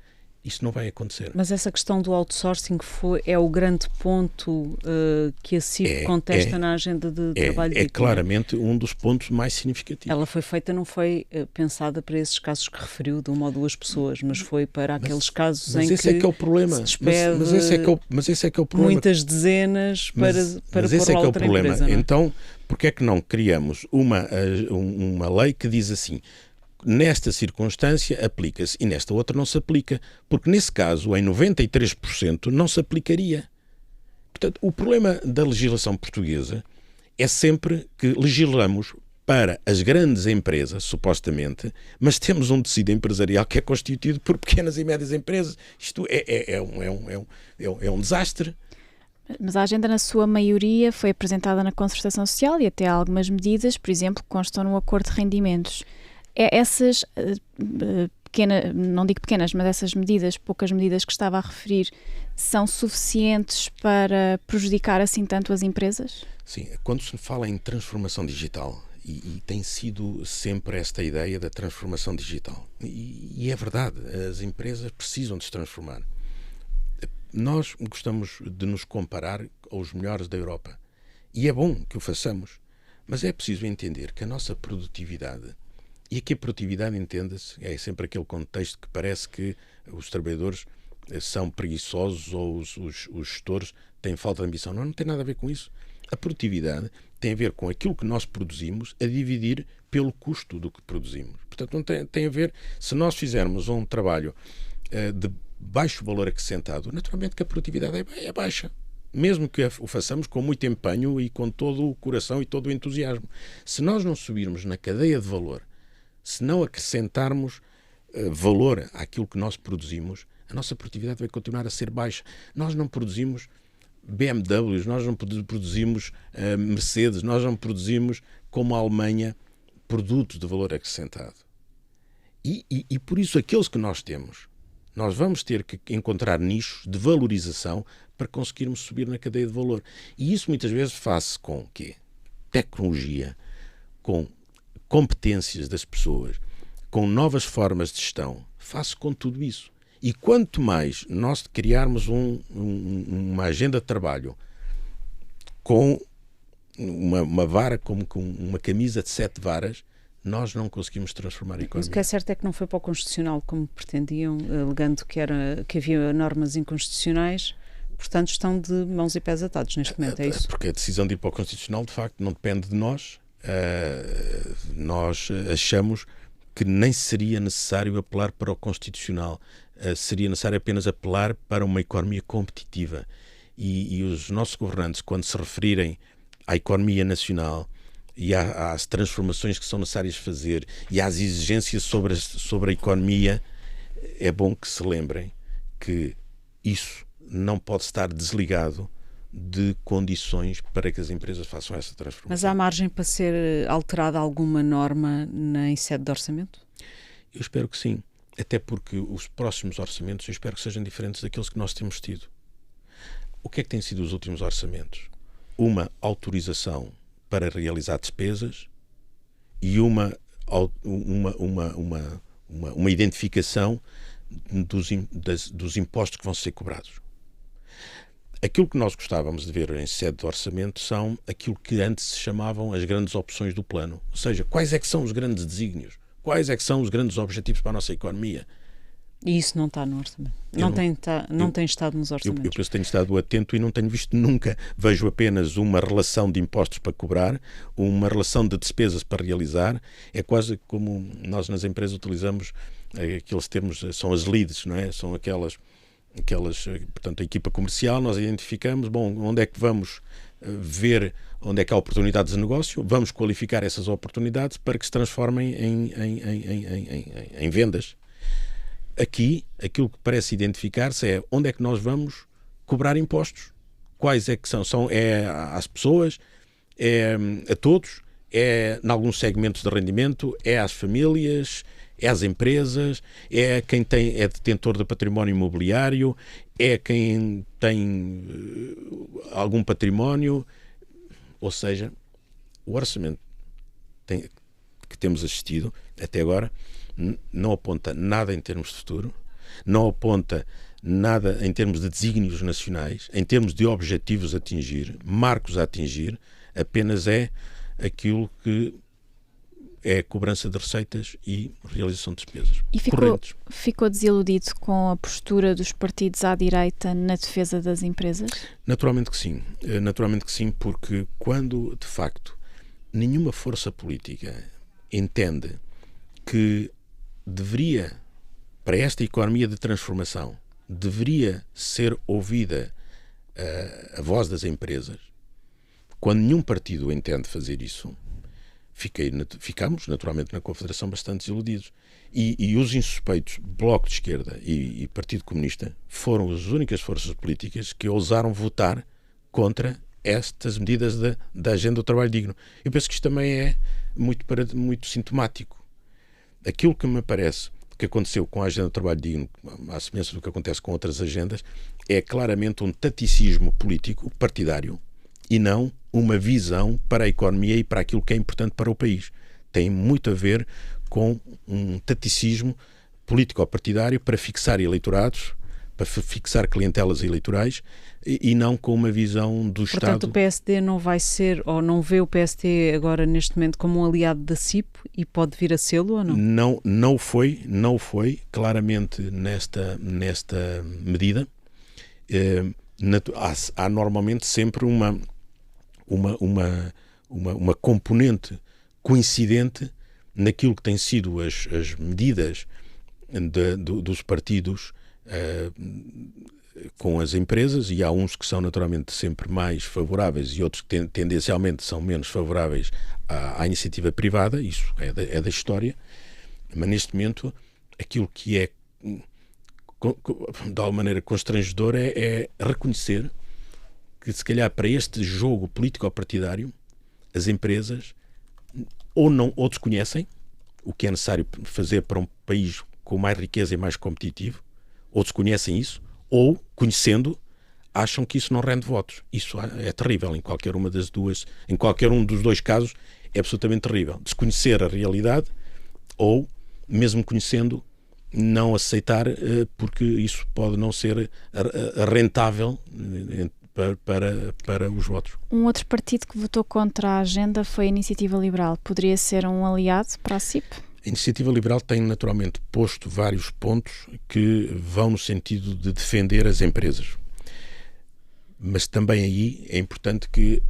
[SPEAKER 2] isso não vai acontecer.
[SPEAKER 1] Mas essa questão do outsourcing é o grande ponto que a CIP contesta na agenda de trabalho digno.
[SPEAKER 2] É claramente um dos pontos mais significativos.
[SPEAKER 1] Ela foi feita, não foi pensada para esses casos que referiu de 1 ou 2 pessoas, mas foi para aqueles casos em que
[SPEAKER 2] esse é que é o problema.
[SPEAKER 1] Se despede
[SPEAKER 2] mas esse é que é o problema.
[SPEAKER 1] Muitas dezenas para pôr lá outra empresa. Não é?
[SPEAKER 2] Então, porque é que não criamos uma lei que diz assim: nesta circunstância aplica-se e nesta outra não se aplica, porque nesse caso, em 93%, não se aplicaria. Portanto, o problema da legislação portuguesa é sempre que legislamos para as grandes empresas, supostamente, mas temos um tecido empresarial que é constituído por pequenas e médias empresas. Isto é um desastre.
[SPEAKER 3] Mas a agenda, na sua maioria, foi apresentada na concertação social e até algumas medidas, por exemplo, constam no acordo de rendimentos. Essas pequenas, não digo pequenas, mas essas medidas, poucas medidas que estava a referir, são suficientes para prejudicar assim tanto as empresas?
[SPEAKER 2] Sim, quando se fala em transformação digital, e tem sido sempre esta ideia da transformação digital, e é verdade, as empresas precisam de se transformar. Nós gostamos de nos comparar aos melhores da Europa, e é bom que o façamos, mas é preciso entender que a nossa produtividade, e aqui a produtividade, entenda-se, é sempre aquele contexto que parece que os trabalhadores são preguiçosos ou os gestores têm falta de ambição. Não tem nada a ver com isso. A produtividade tem a ver com aquilo que nós produzimos a dividir pelo custo do que produzimos. Portanto, não tem a ver, se nós fizermos um trabalho de baixo valor acrescentado, naturalmente que a produtividade é baixa. Mesmo que o façamos com muito empenho e com todo o coração e todo o entusiasmo. Se nós não subirmos na cadeia de valor, se não acrescentarmos valor àquilo que nós produzimos, a nossa produtividade vai continuar a ser baixa. Nós não produzimos BMWs, nós não produzimos Mercedes, nós não produzimos, como a Alemanha, produtos de valor acrescentado. E por isso aqueles que nós temos, nós vamos ter que encontrar nichos de valorização para conseguirmos subir na cadeia de valor. E isso muitas vezes faz-se com o quê? Tecnologia, com competências das pessoas, com novas formas de gestão, faço com tudo isso. E quanto mais nós criarmos uma agenda de trabalho com uma vara, como com uma camisa de 7 varas, nós não conseguimos transformar a economia.
[SPEAKER 1] Mas o que é certo é que não foi para o Constitucional como pretendiam, alegando que havia normas inconstitucionais. Portanto, estão de mãos e pés atados neste momento, é isso?
[SPEAKER 2] Porque a decisão de ir para o Constitucional, de facto, não depende de nós. Nós achamos que nem seria necessário apelar para o Constitucional, seria necessário apenas apelar para uma economia competitiva. E os nossos governantes, quando se referirem à economia nacional e às transformações que são necessárias fazer e às exigências sobre a economia, é bom que se lembrem que isso não pode estar desligado de condições para que as empresas façam essa transformação.
[SPEAKER 1] Mas há margem para ser alterada alguma norma em sede de orçamento?
[SPEAKER 2] Eu espero que sim, até porque os próximos orçamentos eu espero que sejam diferentes daqueles que nós temos tido. O que é que têm sido os últimos orçamentos? Uma autorização para realizar despesas e uma identificação dos impostos que vão ser cobrados. Aquilo que nós gostávamos de ver em sede de orçamento são aquilo que antes se chamavam as grandes opções do plano. Ou seja, quais é que são os grandes desígnios? Quais é que são os grandes objetivos para a nossa economia?
[SPEAKER 1] E isso não está no orçamento. Não tem estado nos orçamentos.
[SPEAKER 2] Eu por isso tenho estado atento e não tenho visto nunca. Vejo apenas uma relação de impostos para cobrar, uma relação de despesas para realizar. É quase como nós nas empresas utilizamos aqueles termos, são as leads, não é? São aquelas portanto, a equipa comercial, nós identificamos, onde é que vamos ver onde é que há oportunidades de negócio, vamos qualificar essas oportunidades para que se transformem em vendas. Aqui, aquilo que parece identificar-se é onde é que nós vamos cobrar impostos. Quais é que são? É às pessoas, é a todos, é em alguns segmentos de rendimento, é às famílias, é às empresas, é quem é detentor de património imobiliário, é quem tem algum património. Ou seja, o orçamento que temos assistido até agora não aponta nada em termos de futuro, não aponta nada em termos de desígnios nacionais, em termos de objetivos a atingir, marcos a atingir, apenas é aquilo que é a cobrança de receitas e realização de despesas correntes.
[SPEAKER 3] Ficou desiludido com a postura dos partidos à direita na defesa das empresas?
[SPEAKER 2] Naturalmente que sim, porque quando, de facto, nenhuma força política entende que deveria, para esta economia de transformação, deveria ser ouvida a voz das empresas, quando nenhum partido entende fazer isso, ficamos, naturalmente, na Confederação bastante desiludidos. E os insuspeitos Bloco de Esquerda e Partido Comunista foram as únicas forças políticas que ousaram votar contra estas medidas da Agenda do Trabalho Digno. Eu penso que isto também é muito sintomático. Aquilo que me parece que aconteceu com a Agenda do Trabalho Digno, à semelhança do que acontece com outras agendas, é claramente um taticismo político partidário e não uma visão para a economia e para aquilo que é importante para o país. Tem muito a ver com um taticismo político-partidário para fixar eleitorados, para fixar clientelas eleitorais e não com uma visão do Estado.
[SPEAKER 1] Portanto, o PSD não vai ser, ou não vê o PSD agora neste momento como um aliado da CIP e pode vir a sê-lo ou não?
[SPEAKER 2] Não foi claramente nesta medida. Há normalmente sempre uma componente coincidente naquilo que têm sido as medidas dos partidos com as empresas, e há uns que são naturalmente sempre mais favoráveis e outros que tendencialmente são menos favoráveis à iniciativa privada. Isso é da história, mas neste momento aquilo que é de alguma maneira constrangedor é reconhecer que, se calhar, para este jogo político-partidário, as empresas ou desconhecem o que é necessário fazer para um país com mais riqueza e mais competitivo, ou desconhecem isso, ou, conhecendo, acham que isso não rende votos. Isso é terrível em qualquer um dos dois casos, é absolutamente terrível. Desconhecer a realidade ou, mesmo conhecendo, não aceitar, porque isso pode não ser rentável para os votos.
[SPEAKER 3] Um outro partido que votou contra a agenda foi a Iniciativa Liberal. Poderia ser um aliado para a CIP?
[SPEAKER 2] A Iniciativa Liberal tem naturalmente posto vários pontos que vão no sentido de defender as empresas. Mas também aí é importante que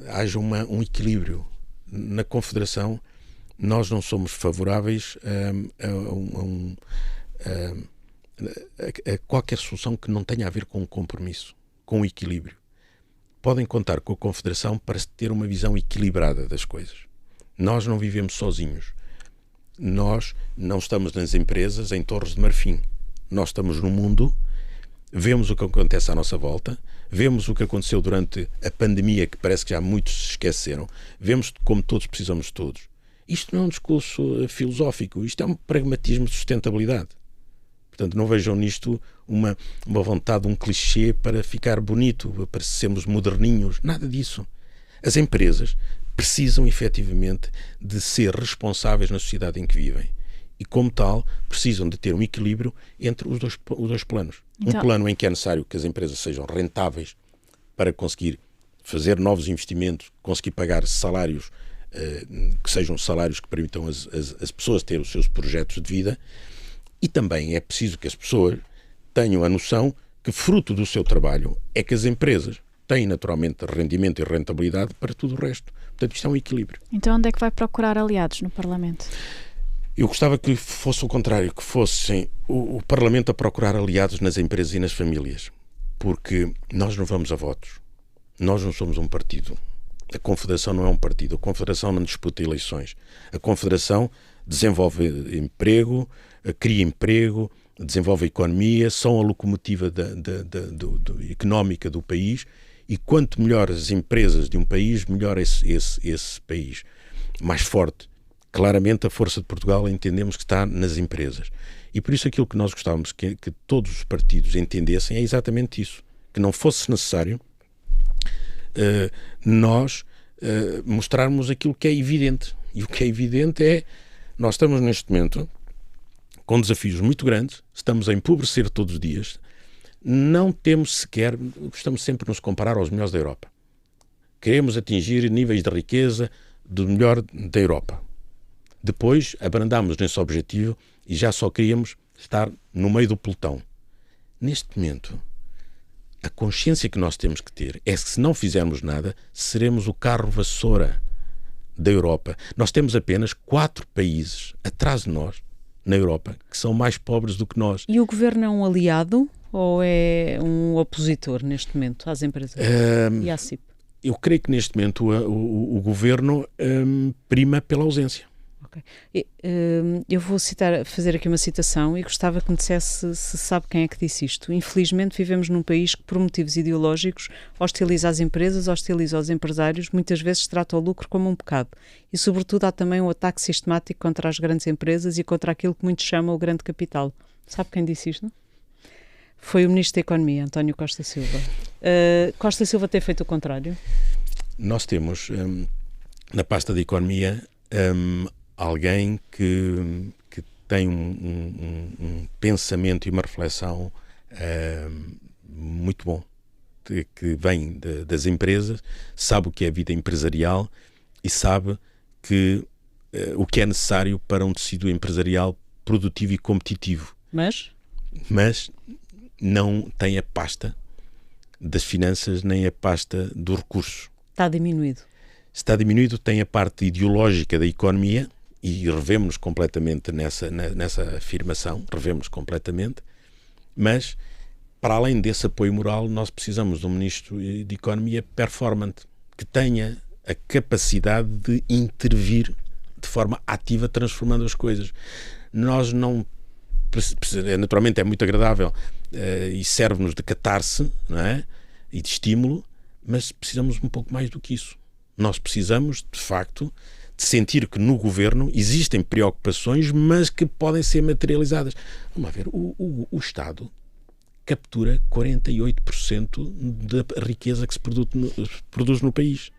[SPEAKER 2] haja um equilíbrio. Na Confederação, nós não somos favoráveis a qualquer solução que não tenha a ver com um compromisso, com um equilíbrio. Podem contar com a Confederação para ter uma visão equilibrada das coisas. Nós não vivemos sozinhos. Nós não estamos nas empresas em Torres de Marfim. Nós estamos no mundo, vemos o que acontece à nossa volta, vemos o que aconteceu durante a pandemia, que parece que já muitos se esqueceram, vemos como todos precisamos de todos. Isto não é um discurso filosófico, isto é um pragmatismo de sustentabilidade. Portanto, não vejam nisto uma vontade, um clichê para ficar bonito, para sermos moderninhos, nada disso. As empresas precisam efetivamente de ser responsáveis na sociedade em que vivem e, como tal, precisam de ter um equilíbrio entre os dois planos. Então, um plano em que é necessário que as empresas sejam rentáveis para conseguir fazer novos investimentos, conseguir pagar salários que sejam salários que permitam as pessoas ter os seus projetos de vida, e também é preciso que as pessoas tenham a noção que, fruto do seu trabalho, é que as empresas têm naturalmente rendimento e rentabilidade para tudo o resto. Portanto, isto é um equilíbrio.
[SPEAKER 3] Então, onde é que vai procurar aliados no Parlamento?
[SPEAKER 2] Eu gostava que fosse o contrário, que fossem o Parlamento a procurar aliados nas empresas e nas famílias, porque nós não vamos a votos, nós não somos um partido. A Confederação não é um partido, a Confederação não disputa eleições. A Confederação desenvolve emprego, cria emprego, desenvolve a economia, são a locomotiva económica do país, e quanto melhor as empresas de um país, melhor esse país. Mais forte. Claramente a força de Portugal entendemos que está nas empresas. E por isso aquilo que nós gostávamos que todos os partidos entendessem é exatamente isso. Que não fosse necessário nós mostrarmos aquilo que é evidente. E o que é evidente é, nós estamos neste momento com desafios muito grandes, estamos a empobrecer todos os dias, não temos sequer, gostamos sempre de nos comparar aos melhores da Europa. Queremos atingir níveis de riqueza do melhor da Europa. Depois abrandamos nesse objetivo e já só queríamos estar no meio do pelotão. Neste momento, a consciência que nós temos que ter é que se não fizermos nada, seremos o carro vassoura da Europa. Nós temos apenas 4 países atrás de nós, na Europa, que são mais pobres do que nós.
[SPEAKER 1] E o governo é um aliado ou é um opositor neste momento às empresas e à CIP?
[SPEAKER 2] Eu creio que neste momento o governo prima pela ausência.
[SPEAKER 1] Okay. Eu vou fazer aqui uma citação e gostava que me dissesse se sabe quem é que disse isto. Infelizmente vivemos num país que por motivos ideológicos hostiliza as empresas, hostiliza os empresários, muitas vezes trata o lucro como um pecado e sobretudo há também um ataque sistemático contra as grandes empresas e contra aquilo que muitos chamam o grande capital. Sabe quem disse isto? Foi o Ministro da Economia, António Costa Silva. Costa Silva tem feito o contrário?
[SPEAKER 2] Nós temos na pasta da Economia alguém que tem um pensamento e uma reflexão muito bom, que vem das empresas, sabe o que é a vida empresarial e sabe que o que é necessário para um tecido empresarial produtivo e competitivo.
[SPEAKER 1] Mas
[SPEAKER 2] não tem a pasta das finanças nem a pasta dos recursos.
[SPEAKER 1] Está diminuído.
[SPEAKER 2] Está diminuído, tem a parte ideológica da economia e revemos-nos completamente nessa afirmação, revemos completamente, mas para além desse apoio moral nós precisamos de um Ministro de Economia performante, que tenha a capacidade de intervir de forma ativa transformando as coisas. Nós não... Naturalmente é muito agradável e serve-nos de catarse, não é? E de estímulo, mas precisamos um pouco mais do que isso. Nós precisamos, de facto, de sentir que no governo existem preocupações, mas que podem ser materializadas. Vamos ver, o Estado captura 48% da riqueza que se produz no país.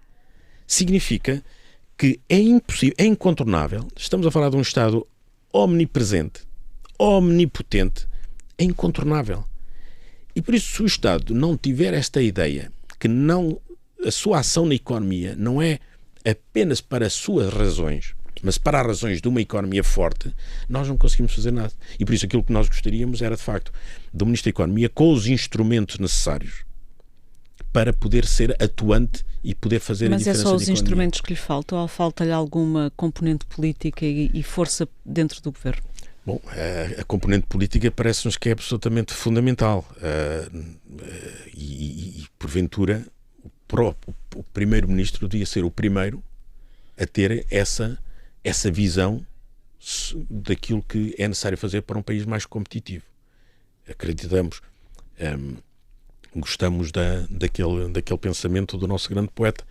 [SPEAKER 2] Significa que é impossível, é incontornável. Estamos a falar de um Estado omnipresente, omnipotente, é incontornável. E por isso, se o Estado não tiver esta ideia que a sua ação na economia não é apenas para as suas razões, mas para as razões de uma economia forte, nós não conseguimos fazer nada. E por isso aquilo que nós gostaríamos era, de facto, do Ministro da Economia com os instrumentos necessários para poder ser atuante e poder fazer a diferença.
[SPEAKER 1] Mas é só os instrumentos que lhe faltam ou falta-lhe alguma componente política e força dentro do governo?
[SPEAKER 2] Bom, a componente política parece-nos que é absolutamente fundamental e porventura o primeiro-ministro devia ser o primeiro a ter essa visão daquilo que é necessário fazer para um país mais competitivo. Acreditamos, gostamos daquele pensamento do nosso grande poeta.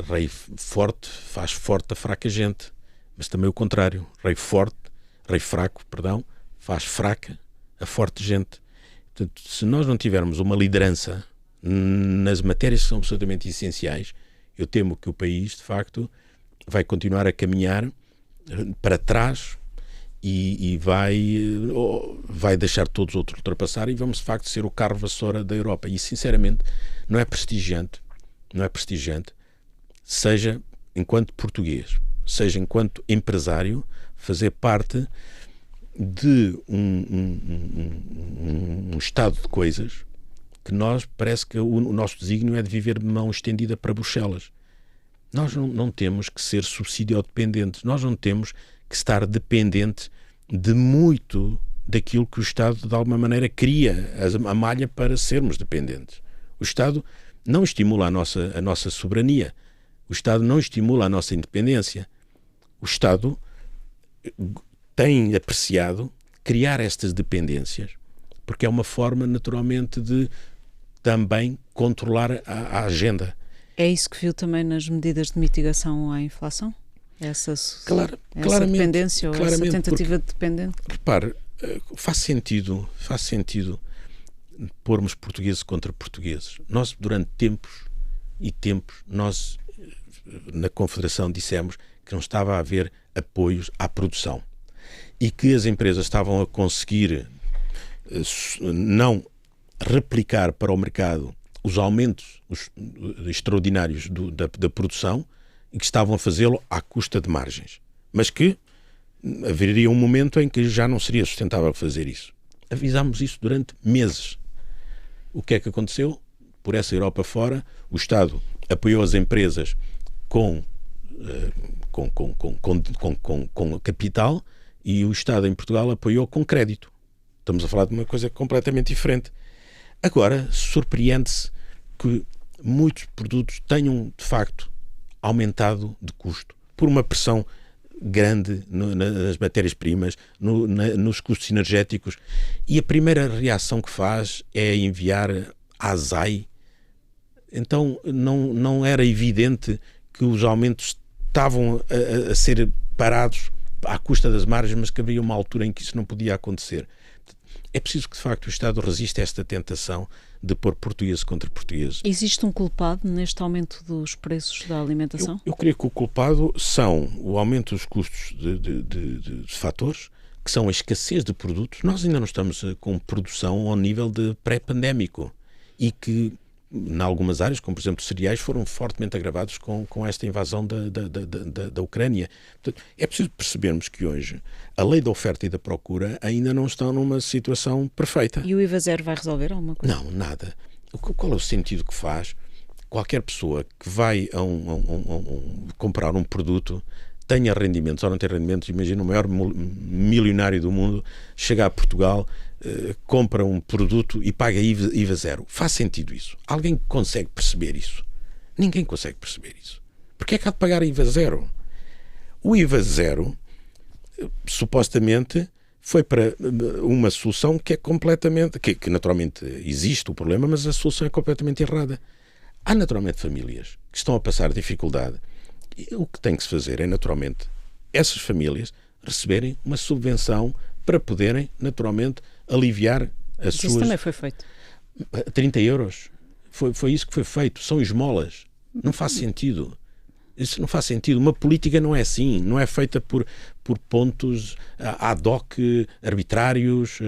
[SPEAKER 2] Rei forte faz forte a fraca gente, mas também o contrário. Rei fraco, faz fraca a forte gente. Portanto, se nós não tivermos uma liderança nas matérias que são absolutamente essenciais, eu temo que o país, de facto, vai continuar a caminhar para trás e vai deixar todos os outros ultrapassar e vamos, de facto, ser o carro vassoura da Europa. E, sinceramente, não é prestigiante, seja enquanto português, seja enquanto empresário, fazer parte de um estado de coisas que parece que o nosso desígnio é de viver de mão estendida para Bruxelas. Nós não temos que ser subsídio-dependentes, nós não temos que estar dependente de muito daquilo que o Estado, de alguma maneira, cria a malha para sermos dependentes. O Estado não estimula a nossa soberania. O Estado não estimula a nossa independência. O Estado tem apreciado criar estas dependências, porque é uma forma, naturalmente, de também controlar a agenda.
[SPEAKER 1] É isso que viu também nas medidas de mitigação à inflação? Essa dependência ou essa tentativa de dependência?
[SPEAKER 2] Repare, faz sentido pormos portugueses contra portugueses. Nós, durante tempos e tempos, nós na Confederação dissemos que não estava a haver apoios à produção e que as empresas estavam a conseguir não replicar para o mercado os aumentos extraordinários da produção e que estavam a fazê-lo à custa de margens. Mas que haveria um momento em que já não seria sustentável fazer isso. Avisámos isso durante meses. O que é que aconteceu? Por essa Europa fora, o Estado apoiou as empresas com capital e o Estado em Portugal apoiou com crédito. Estamos a falar de uma coisa completamente diferente. Agora, surpreende-se que muitos produtos tenham, de facto, aumentado de custo por uma pressão grande nas matérias-primas, nos custos energéticos, e a primeira reação que faz é enviar a ASAI. Então não era evidente que os aumentos estavam a ser parados à custa das margens, mas que havia uma altura em que isso não podia acontecer. É preciso que, de facto, o Estado resista a esta tentação de pôr português contra português.
[SPEAKER 1] Existe um culpado neste aumento dos preços da alimentação?
[SPEAKER 2] Eu creio que o culpado são o aumento dos custos de fatores, que são a escassez de produtos. Nós ainda não estamos com produção ao nível de pré-pandémico e que, em algumas áreas, como por exemplo cereais, foram fortemente agravados com esta invasão da Ucrânia. Portanto, é preciso percebermos que hoje a lei da oferta e da procura ainda não estão numa situação perfeita.
[SPEAKER 1] E o IVA zero vai resolver alguma coisa?
[SPEAKER 2] Não, nada. Qual é o sentido que faz qualquer pessoa que vai comprar um produto, tenha rendimentos ou não tem rendimentos? Imagina o maior milionário do mundo chega a Portugal, compra um produto e paga IVA zero. Faz sentido isso? Alguém consegue perceber isso? Ninguém consegue perceber isso. Porquê é que há de pagar IVA zero? O IVA zero, supostamente, foi para uma solução que é completamente... que naturalmente existe o problema, mas a solução é completamente errada. Há naturalmente famílias que estão a passar dificuldade. E o que tem que se fazer é, naturalmente, essas famílias receberem uma subvenção para poderem, naturalmente, aliviar as suas...
[SPEAKER 1] Isso também foi feito.
[SPEAKER 2] 30 euros. Foi isso que foi feito. São esmolas. Não faz sentido. Isso não faz sentido. Uma política não é assim. Não é feita por pontos ad hoc, arbitrários.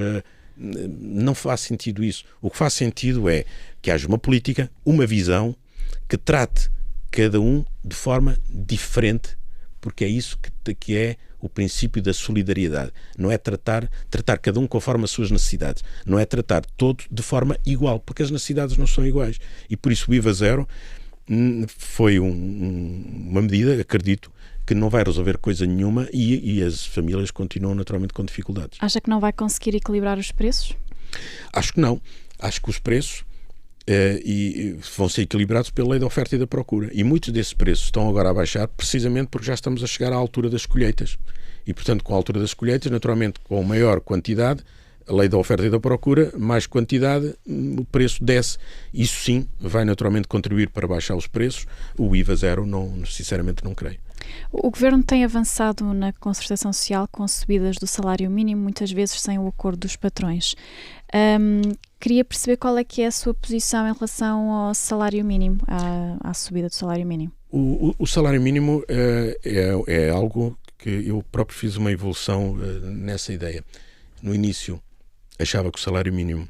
[SPEAKER 2] Não faz sentido isso. O que faz sentido é que haja uma política, uma visão que trate cada um de forma diferente, porque é isso que é o princípio da solidariedade. Não é tratar cada um conforme as suas necessidades. Não é tratar todos de forma igual, porque as necessidades não são iguais. E por isso o IVA zero foi uma medida, acredito, que não vai resolver coisa nenhuma e as famílias continuam naturalmente com dificuldades.
[SPEAKER 3] Acha que não vai conseguir equilibrar os preços?
[SPEAKER 2] Acho que não. Acho que os preços vão ser equilibrados pela lei da oferta e da procura. E muitos desses preços estão agora a baixar precisamente porque já estamos a chegar à altura das colheitas. E, portanto, com a altura das colheitas, naturalmente, com maior quantidade, a lei da oferta e da procura, mais quantidade, o preço desce. Isso sim vai naturalmente contribuir para baixar os preços. O IVA zero, sinceramente, não creio.
[SPEAKER 3] O Governo tem avançado na concertação social com subidas do salário mínimo, muitas vezes sem o acordo dos patrões. Queria perceber qual é que é a sua posição em relação ao salário mínimo, à subida do salário mínimo.
[SPEAKER 2] O salário mínimo é algo que eu próprio fiz uma evolução nessa ideia. No início achava que o salário mínimo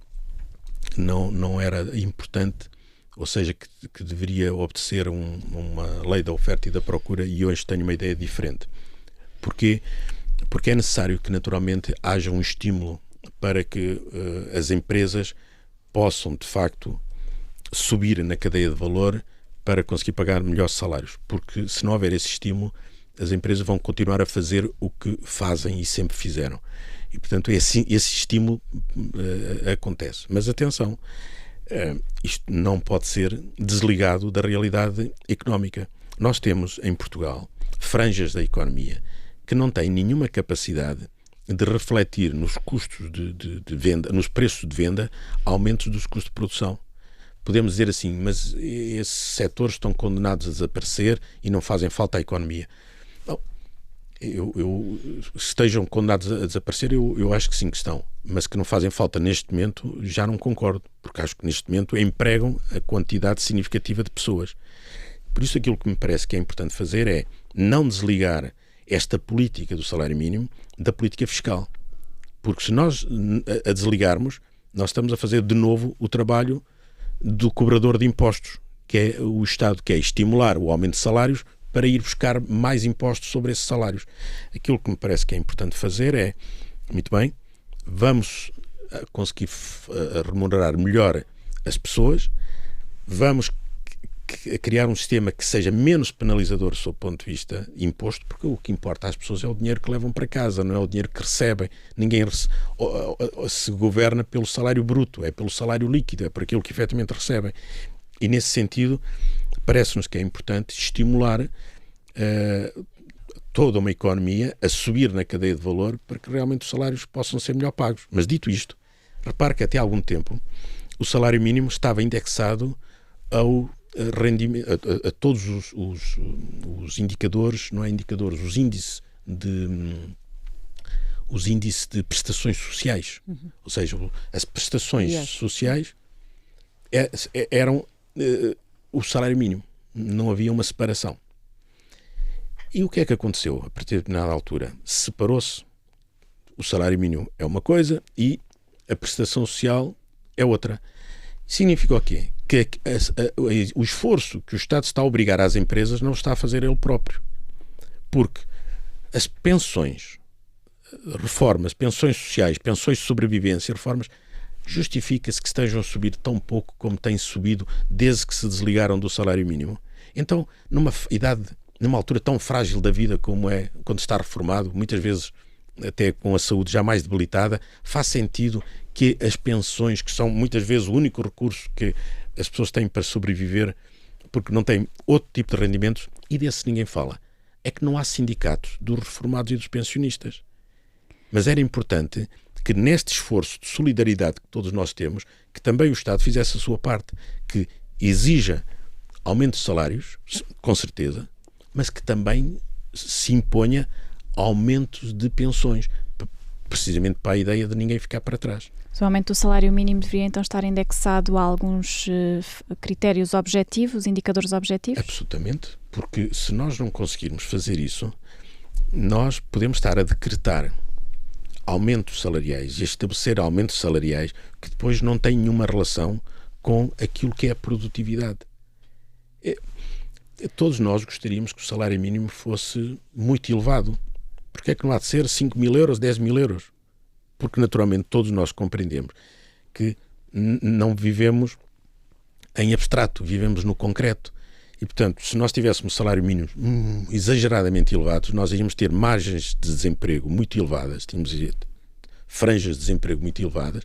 [SPEAKER 2] não era importante, ou seja, que deveria obedecer uma lei da oferta e da procura, e hoje tenho uma ideia diferente. Porquê? Porque é necessário que naturalmente haja um estímulo para que as empresas possam, de facto, subir na cadeia de valor para conseguir pagar melhores salários. Porque se não houver esse estímulo, as empresas vão continuar a fazer o que fazem e sempre fizeram. E, portanto, esse estímulo acontece. Mas atenção, isto não pode ser desligado da realidade económica. Nós temos em Portugal franjas da economia que não têm nenhuma capacidade de refletir nos custos de venda, nos preços de venda, aumentos dos custos de produção. Podemos dizer assim, mas esses setores estão condenados a desaparecer e não fazem falta à economia. Não, estejam condenados a desaparecer, eu acho que sim que estão, mas que não fazem falta neste momento, já não concordo, porque acho que neste momento empregam a quantidade significativa de pessoas. Por isso aquilo que me parece que é importante fazer é não desligar esta política do salário mínimo da política fiscal. Porque se nós a desligarmos, nós estamos a fazer de novo o trabalho do cobrador de impostos, que é o Estado, que é estimular o aumento de salários para ir buscar mais impostos sobre esses salários. Aquilo que me parece que é importante fazer é, muito bem, vamos conseguir remunerar melhor as pessoas, vamos criar um sistema que seja menos penalizador sob o ponto de vista imposto, porque o que importa às pessoas é o dinheiro que levam para casa, não é o dinheiro que recebem. Ninguém se governa pelo salário bruto, é pelo salário líquido, é por aquilo que efetivamente recebem. E nesse sentido, parece-nos que é importante estimular toda uma economia a subir na cadeia de valor para que realmente os salários possam ser melhor pagos. Mas dito isto, repare que até há algum tempo o salário mínimo estava indexado ao rendimento, a todos os indicadores, não é indicadores, os índices de prestações sociais. Ou seja, as prestações sociais eram o salário mínimo. Não havia uma separação. E o que é que aconteceu? A partir de determinada altura, separou-se. O salário mínimo é uma coisa e a prestação social é outra. Significa o quê? Que o esforço que o Estado está a obrigar às empresas não está a fazer ele próprio. Porque as pensões, reformas, pensões sociais, pensões de sobrevivência, reformas, justifica-se que estejam a subir tão pouco como têm subido desde que se desligaram do salário mínimo. Então, numa altura tão frágil da vida como é quando está reformado, muitas vezes até com a saúde já mais debilitada, faz sentido que as pensões, que são muitas vezes o único recurso que as pessoas têm para sobreviver, porque não têm outro tipo de rendimentos, e desse ninguém fala, é que não há sindicatos dos reformados e dos pensionistas. Mas era importante que neste esforço de solidariedade que todos nós temos, que também o Estado fizesse a sua parte, que exija aumento de salários, com certeza, mas que também se imponha aumentos de pensões, precisamente para a ideia de ninguém ficar para trás.
[SPEAKER 3] O aumento do salário mínimo deveria então estar indexado a alguns critérios objetivos, indicadores objetivos?
[SPEAKER 2] Absolutamente, porque se nós não conseguirmos fazer isso, nós podemos estar a decretar aumentos salariais e estabelecer aumentos salariais que depois não têm nenhuma relação com aquilo que é a produtividade. Todos nós gostaríamos que o salário mínimo fosse muito elevado. Porque é que não há de ser 5 mil euros, 10 mil euros? Porque naturalmente todos nós compreendemos que não vivemos em abstrato, vivemos no concreto. E portanto, se nós tivéssemos salário mínimo exageradamente elevados, nós iríamos ter margens de desemprego muito elevadas, tínhamos franjas de desemprego muito elevadas.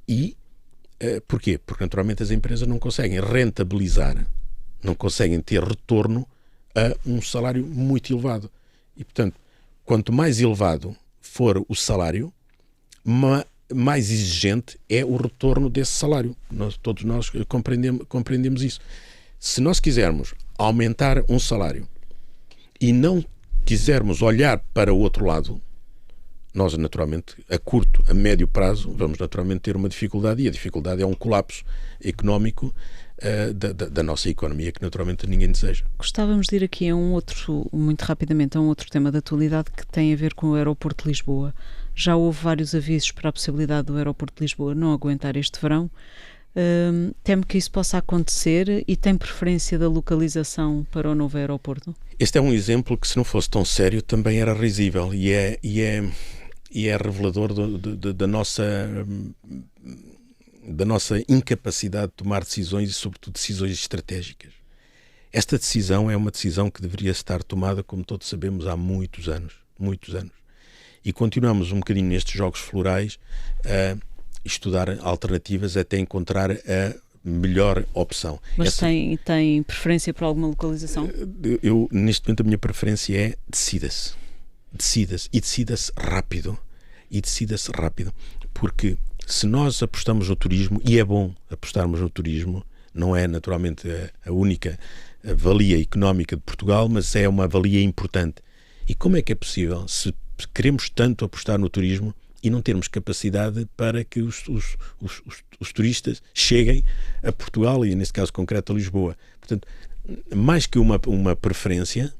[SPEAKER 2] E porquê? Porque naturalmente as empresas não conseguem rentabilizar, não conseguem ter retorno a um salário muito elevado. E portanto, quanto mais elevado for o salário, mais exigente é o retorno desse salário. Todos nós compreendemos isso. Se nós quisermos aumentar um salário e não quisermos olhar para o outro lado, nós naturalmente, a curto, a médio prazo, vamos naturalmente ter uma dificuldade, e a dificuldade é um colapso económico da nossa economia, que naturalmente ninguém deseja.
[SPEAKER 1] Gostávamos de ir aqui a muito rapidamente, a um outro tema da atualidade que tem a ver com o aeroporto de Lisboa. Já houve vários avisos para a possibilidade do aeroporto de Lisboa não aguentar este verão. Temo que isso possa acontecer e tem preferência da localização para o novo aeroporto?
[SPEAKER 2] Este é um exemplo que, se não fosse tão sério, também era risível e é revelador da nossa incapacidade de tomar decisões e, sobretudo, decisões estratégicas. Esta decisão é uma decisão que deveria estar tomada, como todos sabemos, há muitos anos. E continuamos um bocadinho nestes jogos florais a estudar alternativas até encontrar a melhor opção.
[SPEAKER 1] Mas tem preferência por alguma localização?
[SPEAKER 2] Eu, neste momento, a minha preferência é decida-se. E decida-se rápido. Porque se nós apostamos no turismo, e é bom apostarmos no turismo, não é naturalmente a única valia económica de Portugal, mas é uma valia importante. E como é que é possível, se queremos tanto apostar no turismo e não termos capacidade para que os turistas cheguem a Portugal e, neste caso concreto, a Lisboa? Portanto, mais que uma preferência,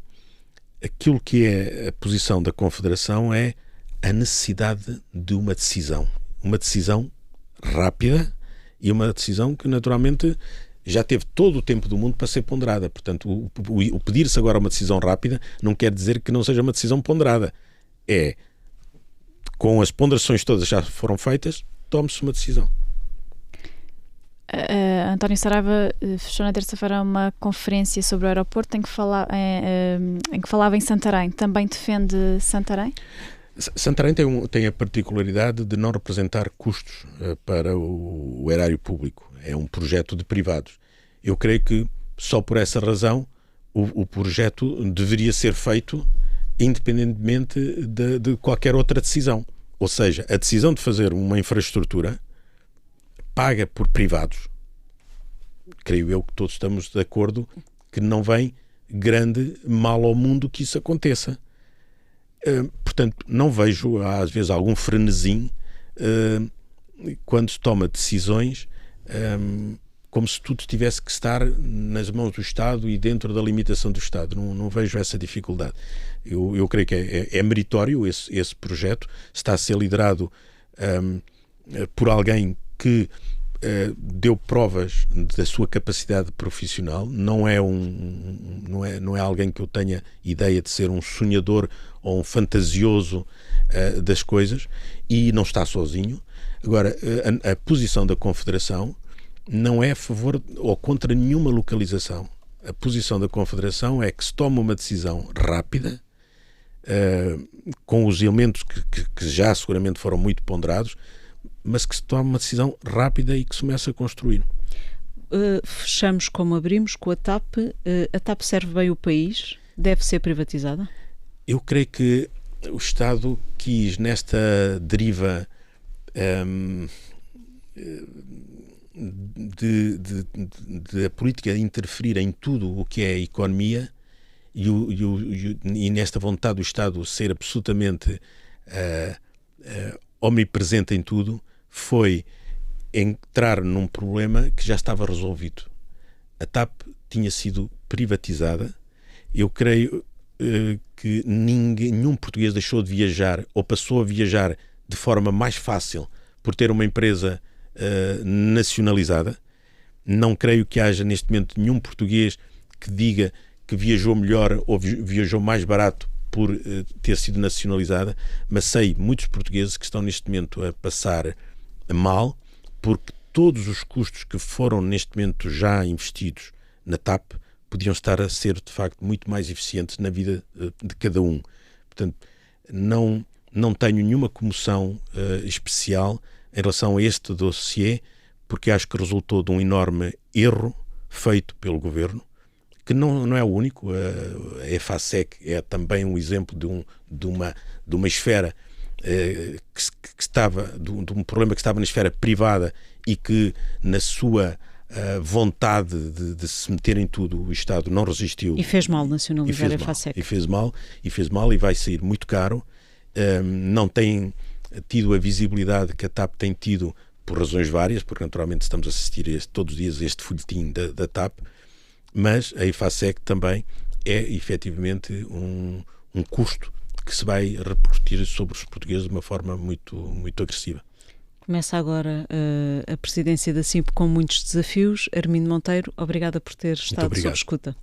[SPEAKER 2] aquilo que é a posição da Confederação é a necessidade de uma decisão rápida e uma decisão que, naturalmente, já teve todo o tempo do mundo para ser ponderada. Portanto, o pedir-se agora uma decisão rápida não quer dizer que não seja uma decisão ponderada. Com as ponderações todas já foram feitas, tome-se uma decisão.
[SPEAKER 3] António Saraiva fechou na terça-feira uma conferência sobre o aeroporto em que falava em Santarém. Também defende Santarém?
[SPEAKER 2] Santarém tem a particularidade de não representar custos para o erário público. É um projeto de privados. Eu creio que só por essa razão o projeto deveria ser feito independentemente de qualquer outra decisão. Ou seja, a decisão de fazer uma infraestrutura paga por privados. Creio eu que todos estamos de acordo que não vem grande mal ao mundo que isso aconteça. Portanto, não vejo, às vezes, algum frenesim quando se toma decisões como se tudo tivesse que estar nas mãos do Estado e dentro da limitação do Estado. Não vejo essa dificuldade. Eu creio que é meritório esse projeto. Está a ser liderado por alguém que deu provas da sua capacidade profissional. Não é alguém que eu tenha ideia de ser um sonhador ou um fantasioso das coisas, e não está sozinho. Agora, a posição da Confederação não é a favor ou contra nenhuma localização. A posição da Confederação é que se toma uma decisão rápida, com os elementos que já seguramente foram muito ponderados, mas que se toma uma decisão rápida e que se começa a construir.
[SPEAKER 1] Fechamos como abrimos, com a TAP. A TAP serve bem o país? Deve ser privatizada?
[SPEAKER 2] Eu creio que o Estado quis, nesta deriva de a política interferir em tudo o que é a economia e nesta vontade do Estado ser absolutamente omnipresente em tudo, foi entrar num problema que já estava resolvido. A TAP tinha sido privatizada. Eu creio que nenhum português deixou de viajar ou passou a viajar de forma mais fácil por ter uma empresa nacionalizada. Não creio que haja neste momento nenhum português que diga que viajou melhor ou viajou mais barato por ter sido nacionalizada, mas sei muitos portugueses que estão neste momento a passar mal porque todos os custos que foram neste momento já investidos na TAP podiam estar a ser de facto muito mais eficientes na vida de cada um. Portanto, não tenho nenhuma comoção especial em relação a este dossiê, porque acho que resultou de um enorme erro feito pelo Governo, que não é o único. A EFASEC é também um exemplo de uma esfera que estava, de um problema que estava na esfera privada e que, na sua vontade de se meter em tudo, o Estado não resistiu.
[SPEAKER 1] E fez mal nacionalizar a EFASEC.
[SPEAKER 2] E fez mal e vai sair muito caro. Não tem tido a visibilidade que a TAP tem tido por razões várias, porque naturalmente estamos a assistir todos os dias a este folhetim da TAP, mas a EFASEC também é efetivamente um custo que se vai repercutir sobre os portugueses de uma forma muito, muito agressiva.
[SPEAKER 1] Começa agora a presidência da CIP com muitos desafios. Armindo Monteiro, obrigada por ter estado sob escuta.